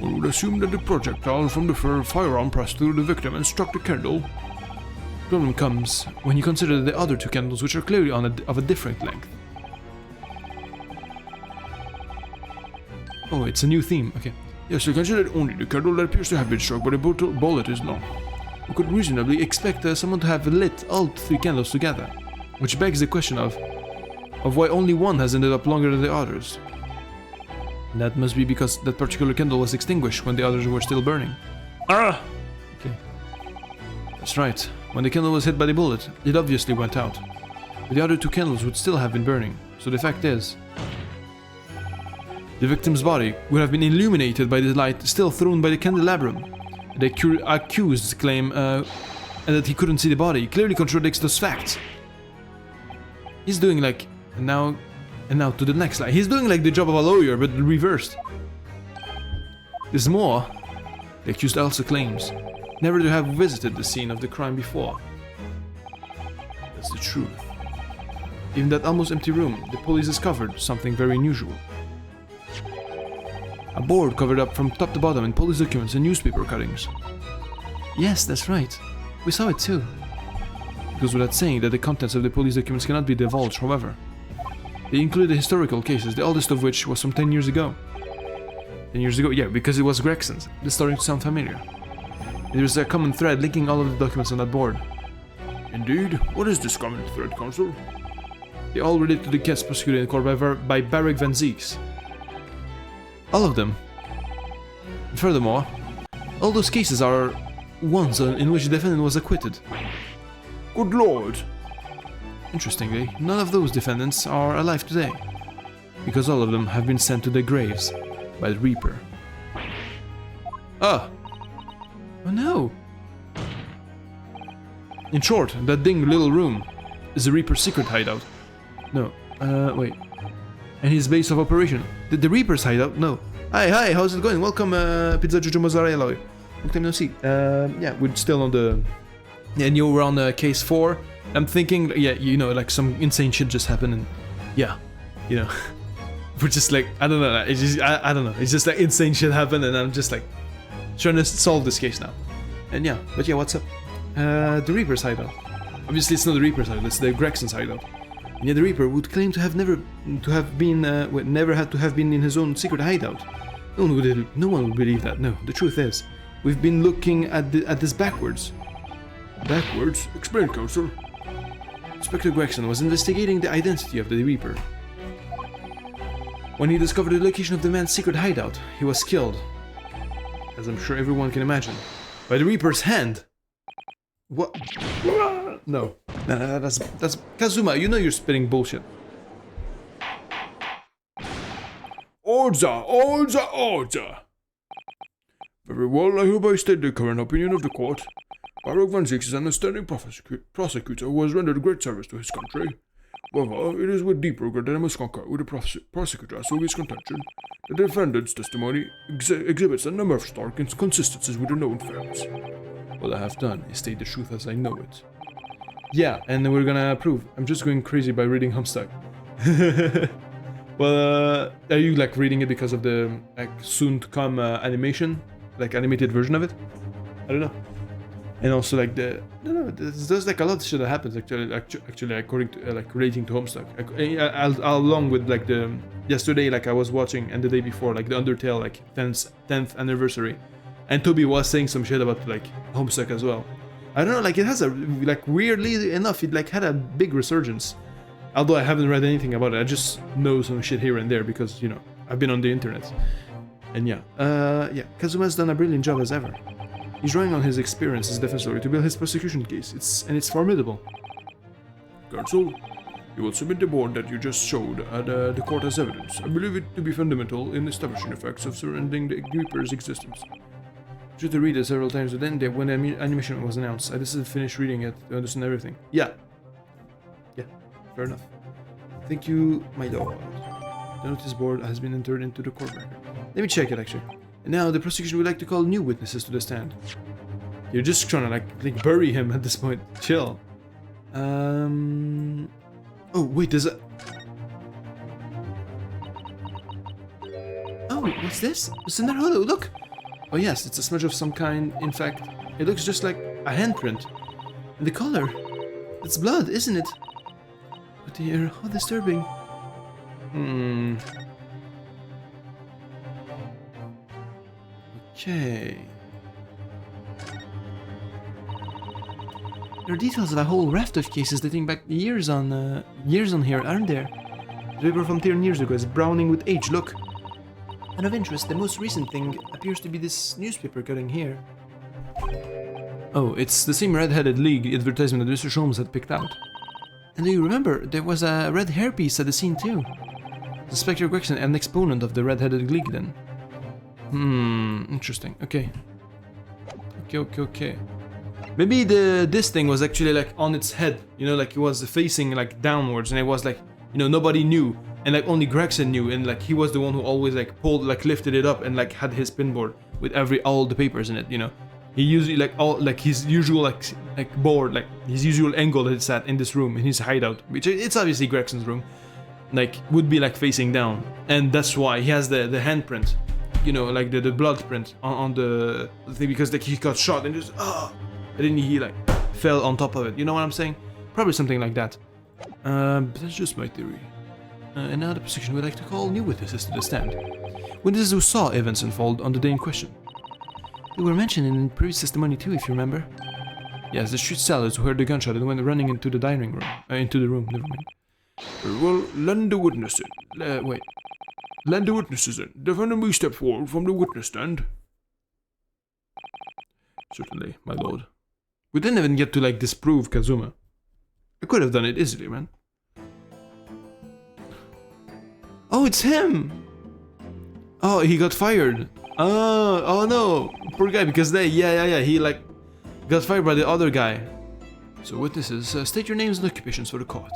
Speaker 3: One would assume that the projectile from the firearm passed through the victim and struck the candle. The problem comes when you consider the other two candles, which are clearly of a different length. Oh, it's a new theme, okay.
Speaker 4: Yes, I consider that only the candle that appears to have been struck by the bullet is long.
Speaker 3: We could reasonably expect someone to have lit all three candles together, which begs the question of why only one has ended up longer than the others. That must be because that particular candle was extinguished when the others were still burning. Ah! Okay. That's right. When the candle was hit by the bullet, it obviously went out. But the other two candles would still have been burning, so the fact is, the victim's body would have been illuminated by the light still thrown by the candelabrum. The accused's claim that he couldn't see the body clearly contradicts those facts. He's doing like, and now to the next slide. He's doing like the job of a lawyer, but reversed. There's more. The accused also claims never to have visited the scene of the crime before. That's the truth. In that almost empty room, the police discovered something very unusual. A board covered up from top to bottom in police documents and newspaper cuttings. Yes, that's right. We saw it too. It goes without saying that the contents of the police documents cannot be divulged, however. They include the historical cases, the oldest of which was from 10 years ago. 10 years ago? Yeah, because it was Gregson's. This starting to sound familiar. There's a common thread linking all of the documents on that board.
Speaker 4: Indeed? What is this common thread, counsel?
Speaker 3: They all relate to the case prosecuted in court by Barak Van Zieks. All of them. And furthermore, all those cases are ones in which the defendant was acquitted.
Speaker 4: Good lord!
Speaker 3: Interestingly, none of those defendants are alive today, because all of them have been sent to their graves by the Reaper. Ah! Oh no! In short, that ding little room is the Reaper's secret hideout. No, wait. And his base of operation. The Reaper's hideout? No. Hi, how's it going? Welcome, Pizza Jojo Mozzarella. Long time no see. Yeah, we're still on the... Yeah, and you were on case 4. I'm thinking, yeah, you know, like some insane shit just happened and... Yeah, you know. We're just like, I don't know, it's just, I don't know. It's just like insane shit happened and I'm just like... trying to solve this case now. And yeah, but yeah, what's up? The Reaper's hideout. Obviously it's not the Reaper's hideout, it's the Gregson's hideout. And yet the Reaper would claim to have never had to have been in his own secret hideout. No one would believe that. No, the truth is, we've been looking at this backwards.
Speaker 4: Backwards? Explain, counsel.
Speaker 3: Inspector Gregson was investigating the identity of the Reaper. When he discovered the location of the man's secret hideout, he was killed, as I'm sure everyone can imagine, by the Reaper's hand. What? No, that's Kazuma. You know you're spitting bullshit. Order! Very well, I hereby state the current opinion of the court. Baruch Van Zix is an outstanding prosecutor who has rendered great service to his country. However, it is with deep regret that I must concur with the prosecutor as to his contention. The defendant's testimony exhibits a number of stark inconsistencies with the known facts.
Speaker 4: What I have done is state the truth as I know it.
Speaker 1: Yeah, and we're gonna prove. I'm just going crazy by reading Homestuck. Well, are you like reading it because of the like soon-to-come animation, like animated version of it? I don't know. And also like the there's like a lot of shit that happens actually according to like relating to Homestuck. Along with like the yesterday like I was watching and the day before like the Undertale like 10th anniversary, and Toby was saying some shit about like Homestuck as well. I don't know, like it has a like weirdly enough it like had a big resurgence. Although I haven't read anything about it, I just know some shit here and there because you know I've been on the internet. And yeah, Kazuma's done a brilliant job as ever. He's drawing on his experience as defense lawyer to build his prosecution case. It's formidable.
Speaker 3: Counsel, you will submit the board that you just showed at the court as evidence. I believe it to be fundamental in establishing the facts of surrounding the Reaper's existence.
Speaker 1: I tried to read it several times, but then when the animation was announced, I decided to finish reading it to understand everything. Yeah, fair enough. Thank you, my lord. The notice board has been entered into the court record. Let me check it actually. And now the prosecution would like to call new witnesses to the stand. You're just trying to like bury him at this point. Chill. Oh wait, there's a. Oh, what's this? It's in there. Hello, look. Oh yes, it's a smudge of some kind. In fact, it looks just like a handprint. And the color. It's blood, isn't it? Oh dear, how disturbing. Okay. There are details of a whole raft of cases dating back years on here, aren't there? The paper from 10 years ago is browning with age, look. And of interest, the most recent thing appears to be this newspaper cutting here. Oh, it's the same Red-Headed League advertisement that Mr. Sholmes had picked out. And do you remember, there was a red hairpiece at the scene too? Inspector Gregson, an exponent of the Red-Headed League then. Interesting. Okay. Maybe this thing was actually like on its head, you know, like it was facing like downwards, and it was like, you know, nobody knew, and like only Gregson knew, and like he was the one who always like pulled, like lifted it up, and like had his pinboard with all the papers in it, you know. He usually like his usual like board, like his usual angle that it's at in this room in his hideout, which it's obviously Gregson's room, like would be like facing down, and that's why he has the handprint, you know, like the blood print on the thing, because like he got shot and just and then he like fell on top of it. You know what I'm saying? Probably something like that. But that's just my theory. And now the prosecution would like to call new witnesses to the stand. Witnesses who saw events unfold on the day in question. They were mentioned in previous testimony too, if you remember. Yes, the street sellers who heard the gunshot and went running into the dining room. Into the room, never mind.
Speaker 3: Well, lend the witness in.
Speaker 1: Wait.
Speaker 3: Lend the witnesses in. Defendant may step forward from the witness stand.
Speaker 1: Certainly, my lord. We didn't even get to like disprove Kazuma. I could have done it easily, man. Oh, it's him! Oh, he got fired. Oh no, poor guy, because he like got fired by the other guy. So witnesses, state your names and occupations for the court.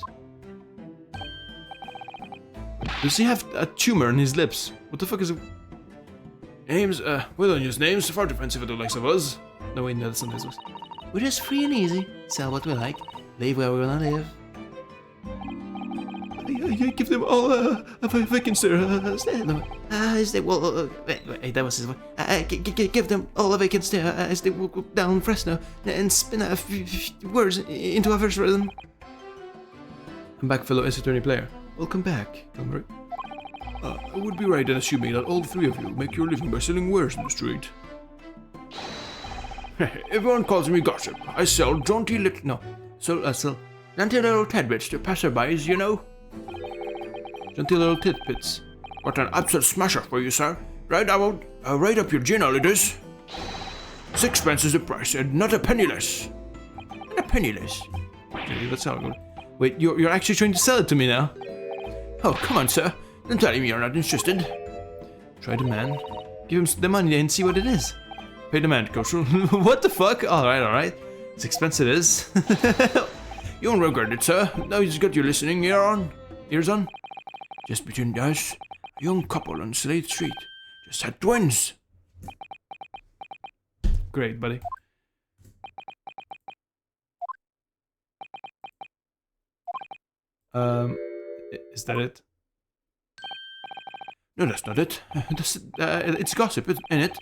Speaker 1: Does he have a tumor in his lips? What the fuck is it?
Speaker 3: Names, we don't use names, far defensive of the likes of us.
Speaker 1: No, wait, no, that's not his voice. We're just free and easy, sell what we like, live where we wanna live. I give them all a vacancy. Wait, that was his voice. Give them all a vacancy as they walk down Fresno and spin a few words into a verse rhythm. I'm back, fellow S-Attorney player. Welcome back, Conroy.
Speaker 3: I would be right in assuming that all three of you make your living by selling wares in the street. Everyone calls me Gossip. I sell jaunty sell jaunty little tidbits to passerbys, you know.
Speaker 1: Jaunty little tidbits.
Speaker 3: What an absolute smasher for you, sir. Right up your gin, all it is. 6 is the price, and not a penny less. Not a penny less.
Speaker 1: Okay, that's how good. Wait, you're actually trying to sell it to me now?
Speaker 3: Oh, come on, sir. Don't tell me you're not interested.
Speaker 2: Try the man. Give him the money and see what it is. Pay the man, coach. What the fuck? Alright. It's expensive, it is.
Speaker 3: You won't regret it, sir. Now you just got your listening ears on. Just between us, a young couple on Slade Street just had twins.
Speaker 2: Great, buddy. Is that it?
Speaker 3: No, that's not it. It's gossip, in it?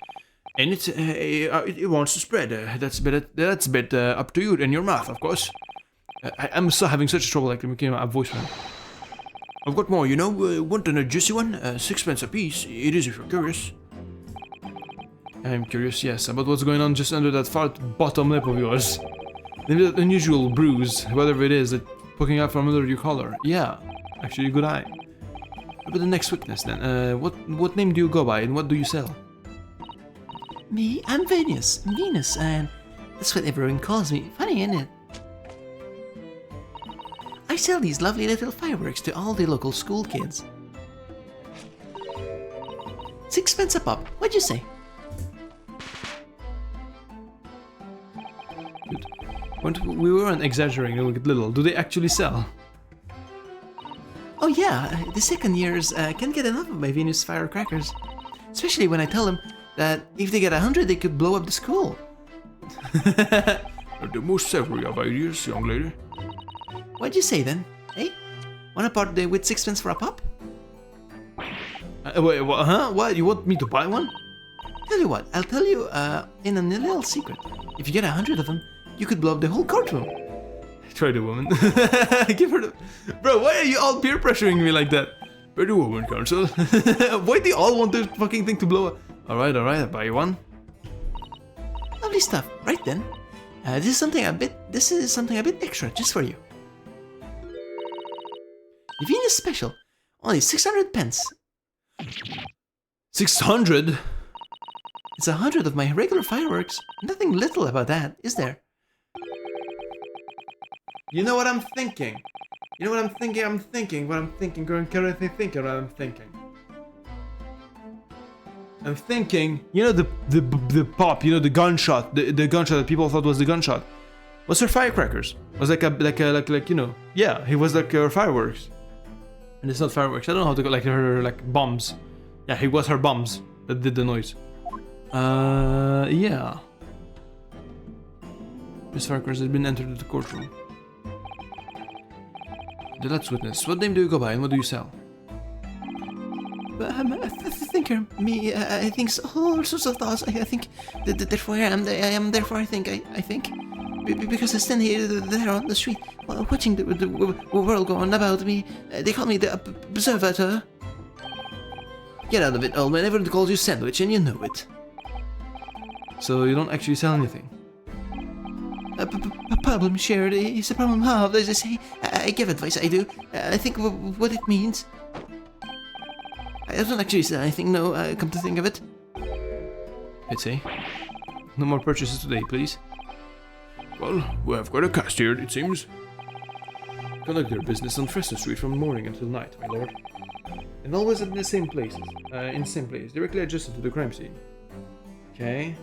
Speaker 3: And it wants to spread. That's a bit up to you and your mouth, of course.
Speaker 2: I'm still having such trouble like making a voicemail.
Speaker 3: I've got more, you know. Want a juicy one? 6 pence a piece. It is if you're curious.
Speaker 2: I'm curious, yes, about what's going on just under that far bottom lip of yours. Maybe that unusual bruise, whatever it is, that poking out from under your collar. Yeah, actually, good eye. What about the next witness then? What name do you go by and what do you sell?
Speaker 5: Me, I'm Venus. Venus, and that's what everyone calls me. Funny, isn't it? I sell these lovely little fireworks to all the local school kids. 6 pence a pop. What'd you say?
Speaker 2: We weren't exaggerating, look at little. Do they actually sell?
Speaker 5: Oh yeah, the second years can't get enough of my Venus firecrackers. Especially when I tell them that if they get 100, they could blow up the school.
Speaker 3: The most savory of ideas, young lady.
Speaker 5: What'd you say then? Hey? Wanna part with 6 pence for a pop?
Speaker 2: Wait, what, huh? What? You want me to buy one?
Speaker 5: Tell you what, I'll tell you in a little secret. If you get 100 of them, you could blow up the whole courtroom.
Speaker 2: Try the woman. Give her the... Bro, why are you all peer pressuring me like that?
Speaker 3: Pay the woman, counsel.
Speaker 2: Why do you all want this fucking thing to blow up? Alright, I'll buy you one.
Speaker 5: Lovely stuff. Right then. This is something a bit extra just for you. The Venus special. Only 600 pence.
Speaker 2: 600?
Speaker 5: It's 100 of my regular fireworks. Nothing little about that, is there?
Speaker 2: You know what I'm thinking? I'm thinking, you know the pop, you know the gunshot, the gunshot that people thought was the gunshot. Was her firecrackers? Was like you know, yeah, he was like her fireworks. And it's not fireworks. I don't know how to go like her like bombs. Yeah, he was her bombs that did the noise. Yeah. Miss Firecrackers has been entered into the courtroom. The last witness. What name do you go by and what do you sell?
Speaker 5: Thinker, me, I think all sorts of thoughts. I think therefore I am therefore I think. Because I stand here there on the street watching the world go on about me. They call me the observator.
Speaker 2: Get out of it, old man. Everyone calls you sandwich and you know it. So you don't actually sell anything?
Speaker 5: Problem shared is a problem halved, as I say. I give advice, I do. I think what it means. I don't actually sell anything, no, come to think of it.
Speaker 2: Pity. No more purchases today, please.
Speaker 3: Well, we have got a cast here, it seems.
Speaker 2: Conduct their business on Fresno Street from morning until night, my lord. And always in the same places. In the same place, directly adjacent to the crime scene. Okay.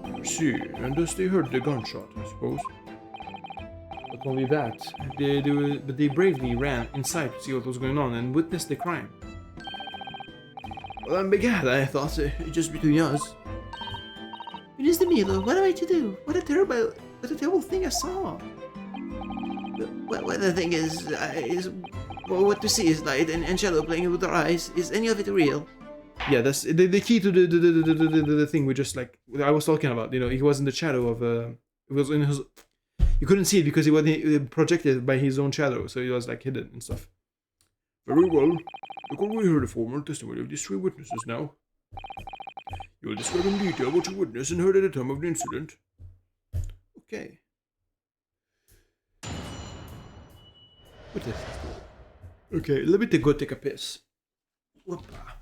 Speaker 3: I see, and thus they heard the gunshot, I suppose.
Speaker 2: Not only that, they bravely ran inside to see what was going on and witnessed the crime.
Speaker 3: Well, I'm begad, I thought it'd just between us.
Speaker 5: It is the Milo. What am I to do? What a terrible thing I saw. Well, the thing is what to see is light and shadow playing with our eyes. Is any of it real?
Speaker 2: Yeah, that's the key to the thing we just like I was talking about. You know, he was in the shadow of it was in his. You couldn't see it because he was projected by his own shadow, so he was like hidden and stuff.
Speaker 3: Very well. Look what we heard the formal testimony of these three witnesses now. You'll describe in detail what you witnessed and heard at the time of the incident.
Speaker 2: Okay. What is this? Okay, let me go take a piss. Whoopa.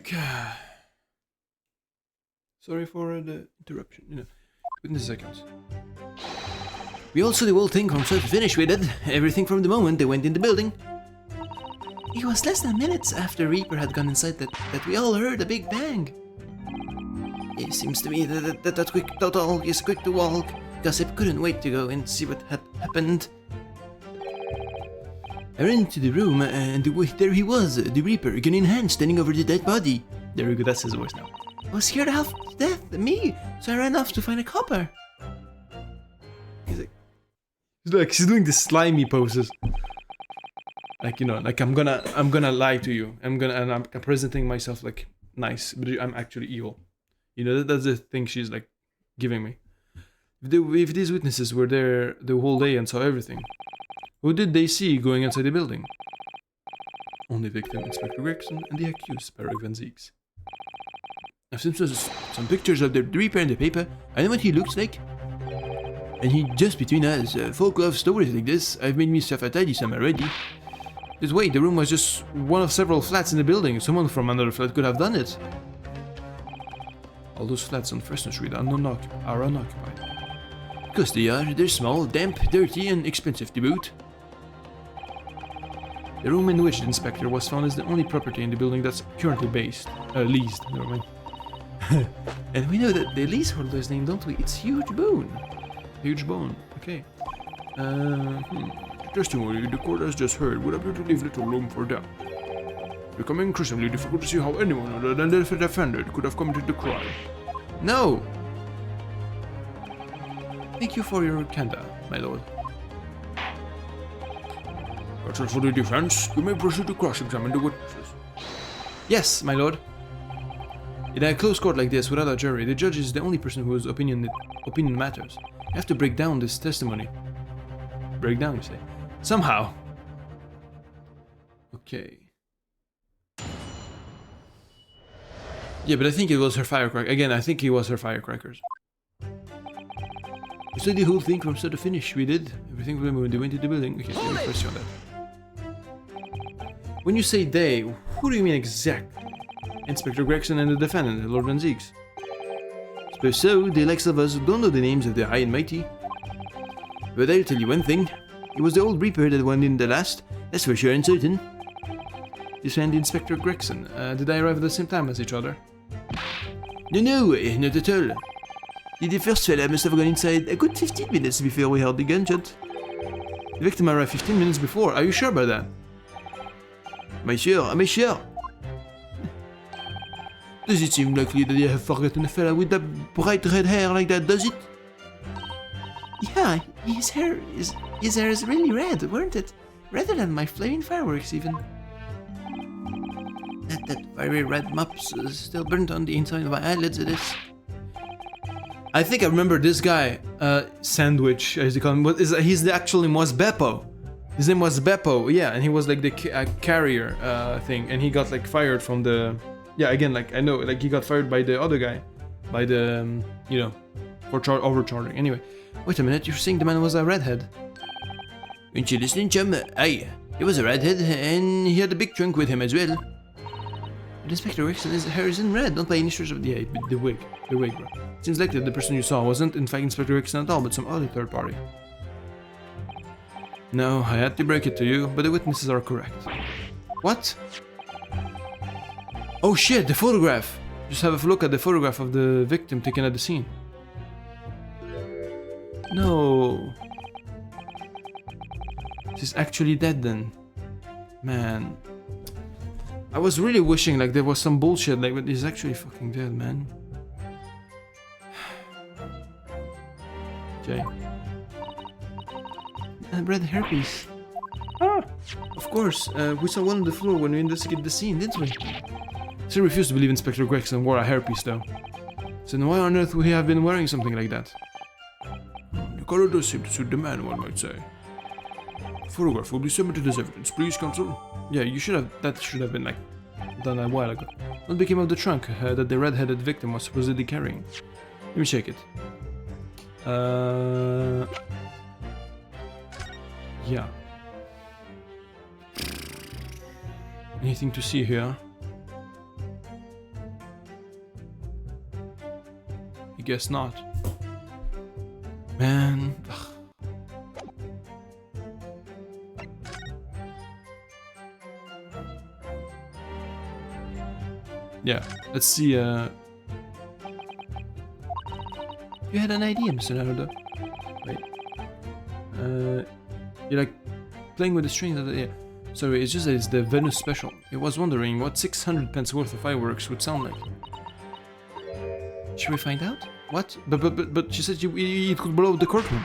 Speaker 3: Okay. Sorry for the interruption. Witness accounts.
Speaker 2: We all saw the whole thing from start to finish. We did everything from the moment they went in the building. It was less than minutes after Reaper had gone inside that we all heard a big bang. It seems to me that all is quick to walk. Gossip couldn't wait to go and see what had happened. I ran into the room and there he was, the Reaper, gun in hand, standing over the dead body.
Speaker 1: There we go, that's his voice now.
Speaker 2: I was scared half to death, me, so I ran off to find a copper.
Speaker 1: He's doing the slimy poses. Like, like I'm gonna lie to you. I'm presenting myself like nice, but I'm actually evil. That's the thing she's like giving me. If these witnesses were there the whole day and saw everything, who did they see going inside the building?
Speaker 3: Only victim, Inspector Gregson, and the accused, Parag Van Zeeks. I've seen some pictures of the Reaper in the paper. I know what he looks like. And he just between us, folk love stories like this. I've made myself a tidy some already.
Speaker 1: Just wait, the room was just one of several flats in the building. Someone from another flat could have done it.
Speaker 3: All those flats on Fresno Street are unoccupied.
Speaker 2: Because they're small, damp, dirty, and expensive to boot.
Speaker 3: The room in which the inspector was found is the only property in the building that's currently leased. Never mind.
Speaker 2: And we know that the leaseholder's name, don't we? It's Huge Boone.
Speaker 3: Huge Bone, okay. Testimony the court has just heard would appear to leave little room for doubt. Becoming increasingly difficult to see how anyone other than the defendant could have committed the crime.
Speaker 2: No!
Speaker 3: Thank you for your candor, my lord. That's all for the defense. You may proceed to cross-examine the witnesses.
Speaker 1: Yes, my lord. In a close court like this, without a jury, the judge is the only person whose opinion matters. You have to break down this testimony. Break down, you say? Somehow.
Speaker 3: Okay.
Speaker 1: Yeah, but I think it was her firecracker. Again, I think it was her firecrackers.
Speaker 3: You said the whole thing from start to finish. We did everything when they went to the building. Okay, let me press you on that.
Speaker 1: When you say they, who do you mean exactly? Inspector Gregson and the defendant, Lord Van Zeeks.
Speaker 2: Suppose so, the likes of us don't know the names of the high and mighty. But I'll tell you one thing. It was the old Reaper that went in the last, that's for sure and certain.
Speaker 1: You and Inspector Gregson, did they arrive at the same time as each other?
Speaker 2: No, not at all. The first fella must have gone inside a good 15 minutes before we heard the gunshot.
Speaker 1: The victim arrived 15 minutes before, are you sure about that?
Speaker 2: Am I sure? Does it seem likely that you have forgotten a fella with that bright red hair like that, does it?
Speaker 5: Yeah, his hair is really red, weren't it? Redder than my flaming fireworks, even. That fiery red mops still burnt on the inside of my eyelids, it is.
Speaker 1: I think I remember this guy, Sandwich, as they call him. His actual name was Beppo. His name was Beppo, yeah, and he was like the carrier thing, and he got like fired from the... Yeah, again, like I know, like he got fired by the other guy, by the, for overcharging. Anyway,
Speaker 2: wait a minute, you're saying the man was a redhead? Ain't you listening, chum? Aye, he was a redhead, and he had a big trunk with him as well.
Speaker 5: But Inspector Gregson, his hair is in red, don't by any stretch of the...
Speaker 1: Yeah, the wig, bro. Seems like the person you saw wasn't in fact Inspector Gregson at all, but some other third party. No, I had to break it to you, but the witnesses are correct. What? Oh shit, the photograph! Just have a look at the photograph of the victim taken at the scene. No. She's actually dead then. Man. I was really wishing like there was some bullshit like, but he's actually fucking dead, man. Okay.
Speaker 5: Red hairpiece.
Speaker 1: Ah! Of course, we saw one on the floor when we investigated the scene, didn't we? Still refuse to believe Inspector Gregson wore a hairpiece though. So then why on earth would he have been wearing something like that?
Speaker 3: The color does seem to suit the man, one might say. The photograph will be submitted as evidence, please, counsel.
Speaker 1: Yeah, that should have been like done a while ago. What became of the trunk that the red-headed victim was supposedly carrying? Let me check it. Yeah. Anything to see here?
Speaker 3: guess not. Man. Ugh. Yeah, let's see,
Speaker 5: You had an idea, Mr. Naruto.
Speaker 3: wait. You're like playing with the strings of the... Yeah. Sorry, it's just that it's the Venus special. I was wondering what 600 pence worth of fireworks would sound like.
Speaker 5: Should we find out?
Speaker 3: What? But she said it could blow the courtroom.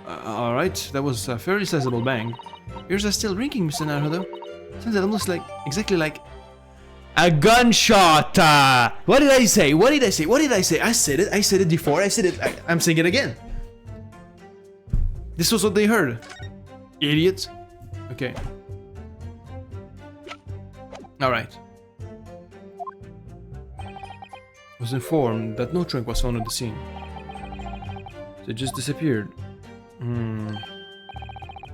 Speaker 3: Alright, that was a fairly sizable bang.
Speaker 5: Ears are still ringing, Mr. Naruto. Sounds almost like, exactly like...
Speaker 2: A gunshot! What did I say? What did I say? What did I say? I said it before, I said it, I'm saying it again. This was what they heard.
Speaker 3: Idiot. Okay. Alright. Was informed that no trunk was found at the scene. So it just disappeared.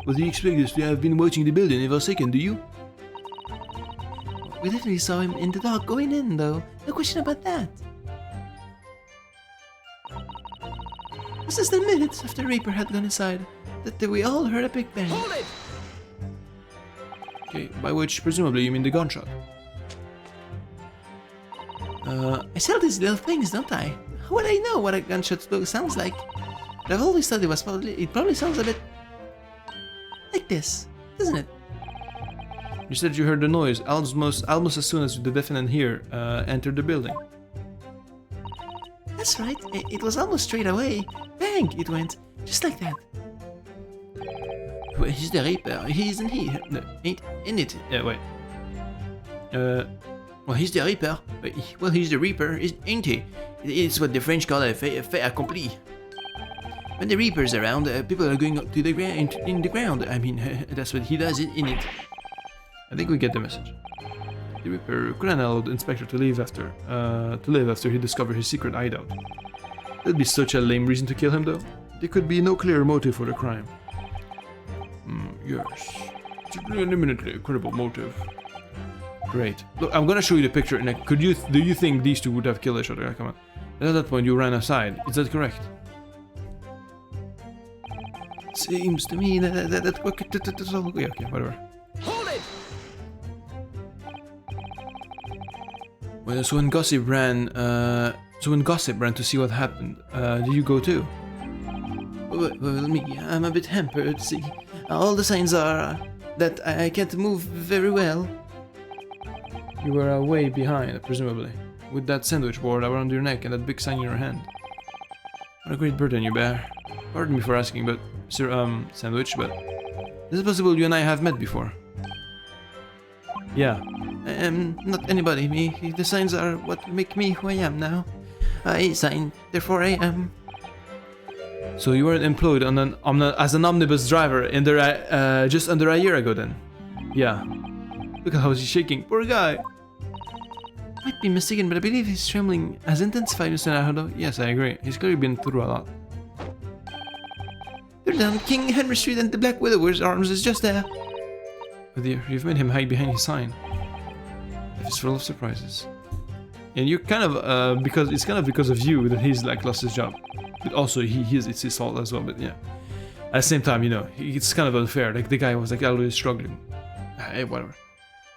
Speaker 2: What do you expect us to have been watching the building every second, do you?
Speaker 5: We literally saw him in the dark going in, though. No question about that. This is the minutes after Reaper had gone inside that we all heard a big bang. Hold it!
Speaker 3: Okay, by which presumably you mean the gunshot.
Speaker 5: I sell these little things, don't I? How would I know what a gunshot sounds like? But I've always thought it probably sounds a bit like this, doesn't it?
Speaker 3: You said you heard the noise almost as soon as the defendant here entered the building.
Speaker 5: That's right. It was almost straight away. Bang! It went just like that.
Speaker 2: Well, he's the Reaper, isn't he? No, ain't it?
Speaker 3: Wait.
Speaker 2: Well, he's the Reaper. Well, he's the Reaper, ain't he? It's what the French call a fait accompli. When the Reaper's around, people are going up to the ground, in the ground. I mean, that's what he does, isn't it?
Speaker 3: I think we get the message. The Reaper couldn't allow the inspector to live after he discovered his secret hideout. That'd be such a lame reason to kill him, though. There could be no clear motive for the crime. Yes. It's an eminently credible motive. Great. Look, I'm gonna show you the picture, and do you think these two would have killed each other? Come on. And at that point, you ran aside. Is that correct?
Speaker 5: Seems to me that
Speaker 3: Yeah, okay, whatever. Well, so when Gossip ran to see what happened, did you go too?
Speaker 5: Well, me, I'm a bit hampered, see. All the signs are that I can't move very well.
Speaker 3: You were way behind, presumably, with that sandwich board around your neck and that big sign in your hand. What a great burden you bear. Pardon me for asking, but Sir, Sandwich, but is it possible you and I have met before? Yeah.
Speaker 5: I am not anybody, me. The signs are what make me who I am now. I sign, therefore I am.
Speaker 3: So you weren't employed as an omnibus driver just under a year ago then? Yeah. Look at how he's shaking, poor guy.
Speaker 5: Might be mistaken, but I believe his trembling has intensified, Mr. Naruto.
Speaker 3: Yes, I agree. He's clearly been through a lot.
Speaker 5: They're down King Henry Street and the Black Widower's arms is just there.
Speaker 3: But you've made him hide behind his sign. Life is full of surprises. And you're kind of, because of you that he's like lost his job. But also it's his fault as well, but yeah. At the same time, you know, it's kind of unfair. Like the guy was like always struggling. Hey, whatever.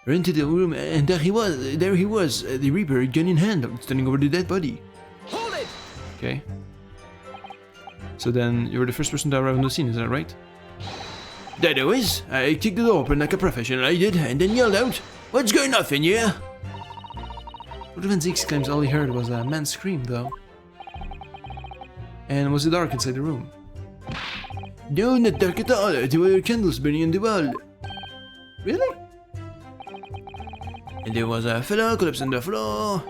Speaker 2: Ran into the room and there he was, the Reaper, gun in hand, standing over the dead body.
Speaker 5: Hold it!
Speaker 3: Okay. So then, you were the first person to arrive on the scene, is that right?
Speaker 2: That I was. I kicked the door open like a professional, I did, and then yelled out, "What's going on in here?"
Speaker 3: Van exclaims all he heard was a man's scream, though. And was it dark inside the room?
Speaker 2: No, not dark at all. There were candles burning on the wall.
Speaker 3: Really?
Speaker 2: And there was a fella collapsed on the floor.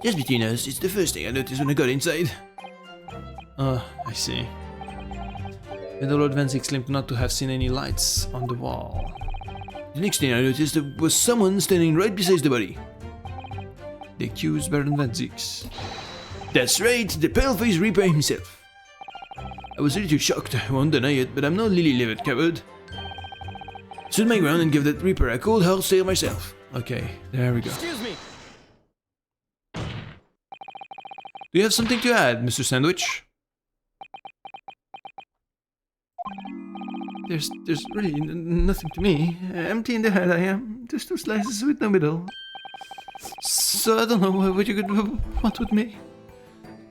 Speaker 2: Just between us, it's the first thing I noticed when I got inside.
Speaker 3: I see. And the Lord Van Zix claimed not to have seen any lights on the wall.
Speaker 2: The next thing I noticed was someone standing right beside the body.
Speaker 3: The accused Baron Van Zix.
Speaker 2: That's right, the pale-faced Reaper himself. I was a little shocked, I won't deny it, but I'm no lily-livered coward. Stood my ground and gave that Reaper a cold hard stare myself.
Speaker 3: Okay, there we go.
Speaker 5: Excuse me.
Speaker 2: Do you have something to add, Mr. Sandwich?
Speaker 1: There's really nothing to me. Empty in the head I am. Just 2 slices with no middle. So I don't know what you could want with me.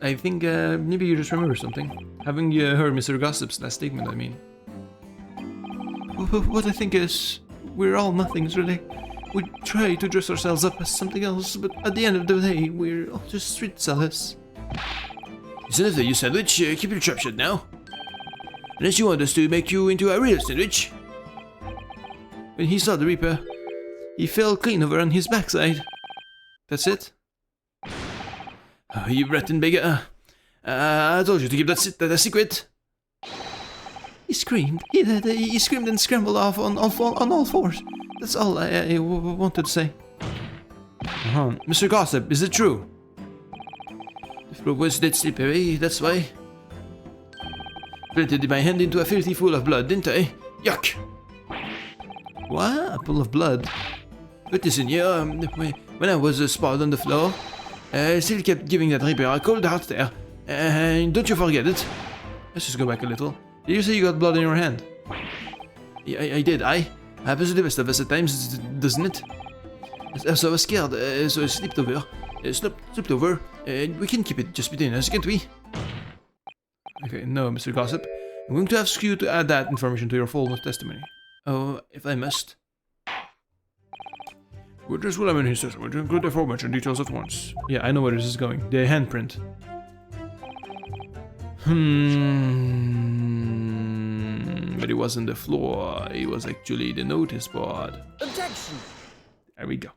Speaker 2: I think maybe you just remember something. Having heard Mr. Gossip's last statement, I mean.
Speaker 1: What I think is, we're all nothings really. We try to dress ourselves up as something else, but at the end of the day, we're all just street sellers.
Speaker 2: Isn't it you, Sandwich? Keep your trap shut now. Unless you want us to make you into a real Sandwich.
Speaker 1: When he saw the Reaper, he fell clean over on his backside. That's it.
Speaker 2: Oh, you rotten beggar. I told you to keep that a secret.
Speaker 1: He screamed. He screamed and scrambled off on all fours. That's all I wanted to say.
Speaker 2: Mr. Gossip, is it true?
Speaker 1: The floor was dead slippery, that's why. Planted my hand into a filthy pool of blood, didn't I? Yuck! What? A pool of blood? But listen, yeah, when I was sprawled on the floor, I still kept giving that Reaper a cold hard stare. And don't you forget it. Let's just go back a little. Did you say you got blood in your hand? Yeah, I did, happens to the best of us at times, doesn't it? So I was scared, so I slipped over. Slipped over. We can keep it just between us, can't we?
Speaker 2: Okay, no, Mr. Gossip. I'm going to ask you to add that information to your full testimony.
Speaker 1: Oh, if I must.
Speaker 3: Well, just what I'm in his testimony to include the aforementioned details at once.
Speaker 2: Yeah, I know where this is going. The handprint.
Speaker 3: But it wasn't the floor, it was actually the notice board.
Speaker 5: Objection!
Speaker 2: There we go.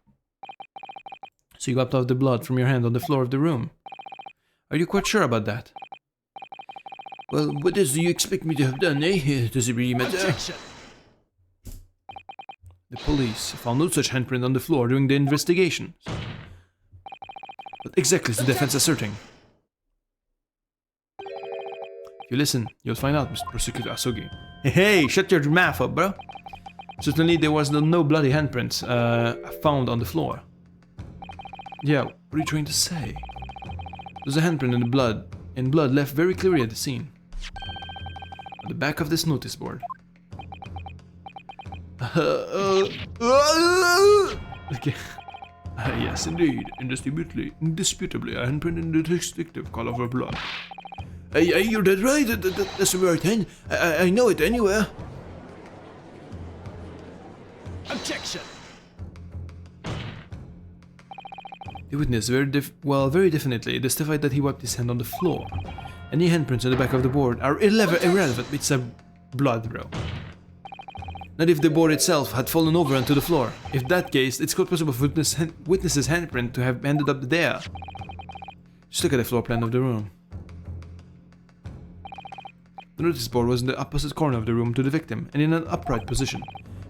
Speaker 2: So you wiped off the blood from your hand on the floor of the room. Are you quite sure about that?
Speaker 1: Well, what else do you expect me to have done, eh? Does it really matter?
Speaker 5: Objection!
Speaker 2: The police found no such handprint on the floor during the investigation. What exactly is the defense asserting? If you listen, you'll find out, Mr. Prosecutor Asogi. Hey, shut your mouth up, bro! Certainly there was no bloody handprints found on the floor. Yeah, what are you trying to say? There's a handprint in the blood, and blood left very clearly at the scene. On the back of this notice board. Okay.
Speaker 3: Yes, indeed. Indisputably, a handprint in the distinctive color of blood.
Speaker 1: You're dead right. That's the right hand. I know it anywhere.
Speaker 5: Objection!
Speaker 2: The witness very definitely testified that he wiped his hand on the floor. Any handprints on the back of the board are irrelevant. It's a blood, bro. Not if the board itself had fallen over onto the floor. If that case, it's quite possible for witness's handprint to have ended up there. Just look at the floor plan of the room. The notice board was in the opposite corner of the room to the victim and in an upright position.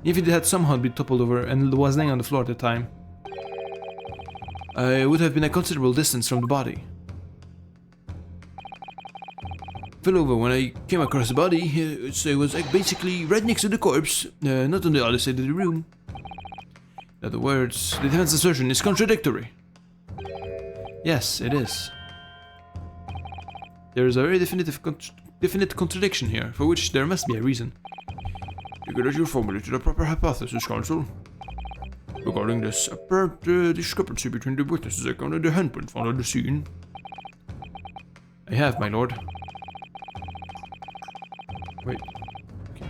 Speaker 2: If it had somehow been toppled over and was laying on the floor at the time, it would have been a considerable distance from the body. Fell over when I came across the body, it was basically right next to the corpse, not on the other side of the room. In other words, the defense assertion is contradictory. Yes, it is. There is a very definite contradiction here, for which there must be a reason.
Speaker 3: Figure that you formulated a proper hypothesis, counsel. Regarding this apparent discrepancy between the witness's account and the handprint found at the scene.
Speaker 2: I have, my lord. Wait. Okay.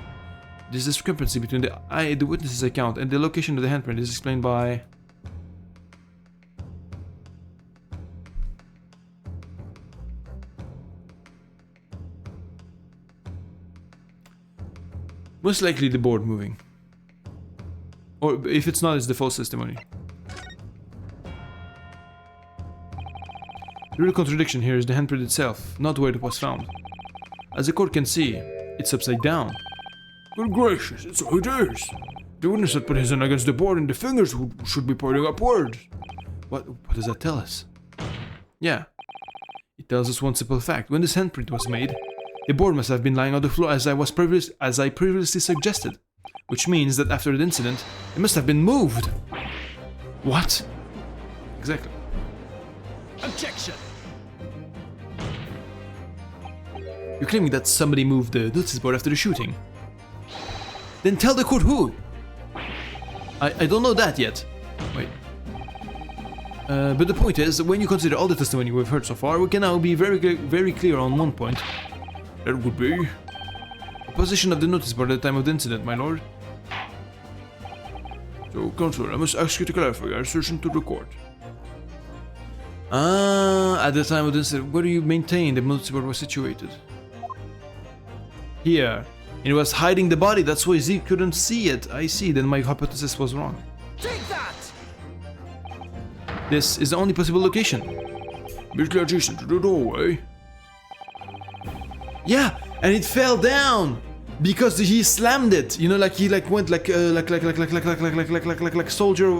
Speaker 2: This discrepancy between the witness's account and the location of the handprint is explained by... most likely the board moving. Or if it's not, it's the false testimony. The real contradiction here is the handprint itself, not where it was found. As the court can see, it's upside down.
Speaker 3: Good gracious, it's so it is. The witness had put his hand against the board and the fingers should be pointing upwards.
Speaker 2: What does that tell us? Yeah, it tells us one simple fact. When this handprint was made, the board must have been lying on the floor as I previously suggested. Which means that after the incident, it must have been moved. What? Exactly.
Speaker 5: Objection!
Speaker 3: You're claiming that somebody moved the notice board after the shooting. Then tell the court who. I don't know that yet. Wait. But the point is, when you consider all the testimony we've heard so far, we can now be very clear on one point.
Speaker 4: That would be
Speaker 3: The position of the notice board at the time of the incident, my lord.
Speaker 4: so, Counselor. I must ask you to clarify your assertion to the court.
Speaker 3: At the time of the incident, where do you maintain the notice board was situated? Here. It was hiding the body, that's why Zeke couldn't see it. I see, then my hypothesis was wrong.
Speaker 6: Take that!
Speaker 3: This is the only possible location.
Speaker 4: Immediately adjacent to the doorway.
Speaker 3: Yeah, and it fell down because he slammed it. You know, like he went like soldier,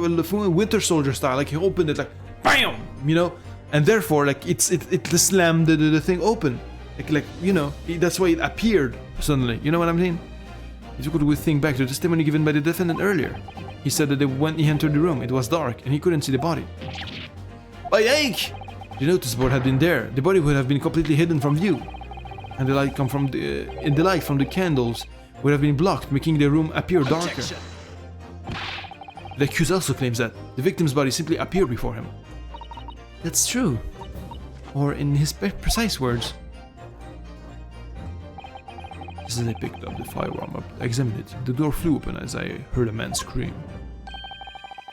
Speaker 3: Winter Soldier style. Like he opened it like BAM! You know, and therefore like it slammed the thing open. Like you know, that's why it appeared suddenly. You know what I'm saying? It's a good thing back to the testimony given by the defendant earlier. He said that when he entered the room, it was dark and he couldn't see the body. By Ike! The notice board had been there. The body would have been completely hidden from view, and the light from the candles would have been blocked, making the room appear darker.
Speaker 6: Objection.
Speaker 3: The accused also claims that the victim's body simply appeared before him. That's true. Or in his precise words. Just as I picked up the firearm up, I examined it. The door flew open as I heard a man scream.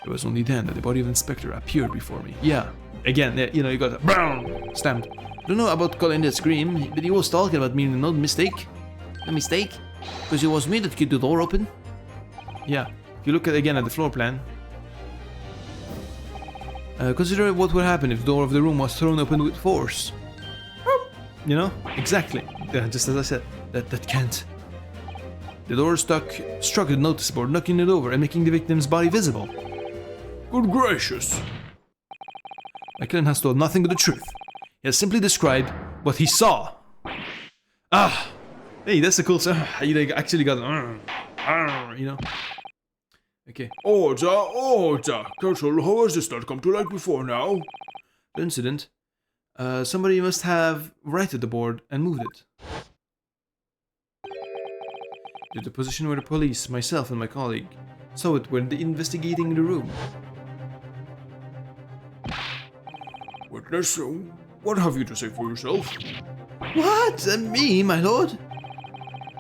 Speaker 3: It was only then that the body of the inspector appeared before me. Yeah, again, you know, you got a BAM! Stamped. I don't know about calling that scream, but he was talking about me, no mistake.
Speaker 5: A mistake? Because it was me that kept the door open?
Speaker 3: Yeah, if you look again at the floor plan, consider what would happen if the door of the room was thrown open with force. You know? Exactly. Yeah, just as I said. That can't. The door struck the notice board, knocking it over and making the victim's body visible.
Speaker 4: Good gracious.
Speaker 3: McLean has told nothing but the truth. He has simply described what he saw. Ah! Hey, that's a cool sound. You actually got you know? Okay.
Speaker 4: Order! Counsel, how has this not come to light before now?
Speaker 3: The incident. Somebody must have righted the board and moved it. To the position where the police, myself and my colleague, saw it when investigating the room.
Speaker 4: Witness, what have you to say for yourself?
Speaker 3: What? Me, my lord?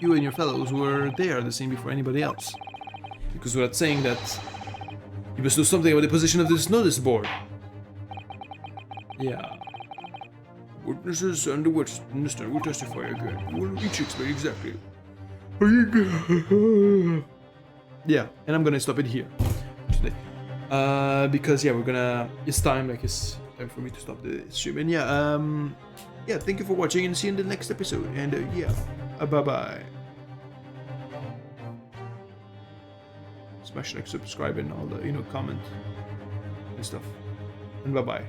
Speaker 3: You and your fellows were there the scene before anybody else. Because without saying that, you must know something about the position of this notice board. Yeah.
Speaker 4: Witnesses and the witness will testify again. You will each explain exactly.
Speaker 3: Yeah, and I'm gonna stop it here today. Because yeah, it's time for me to stop the stream. And yeah, thank you for watching and see you in the next episode. And bye bye. Smash like, subscribe, and all the comment and stuff. And bye bye.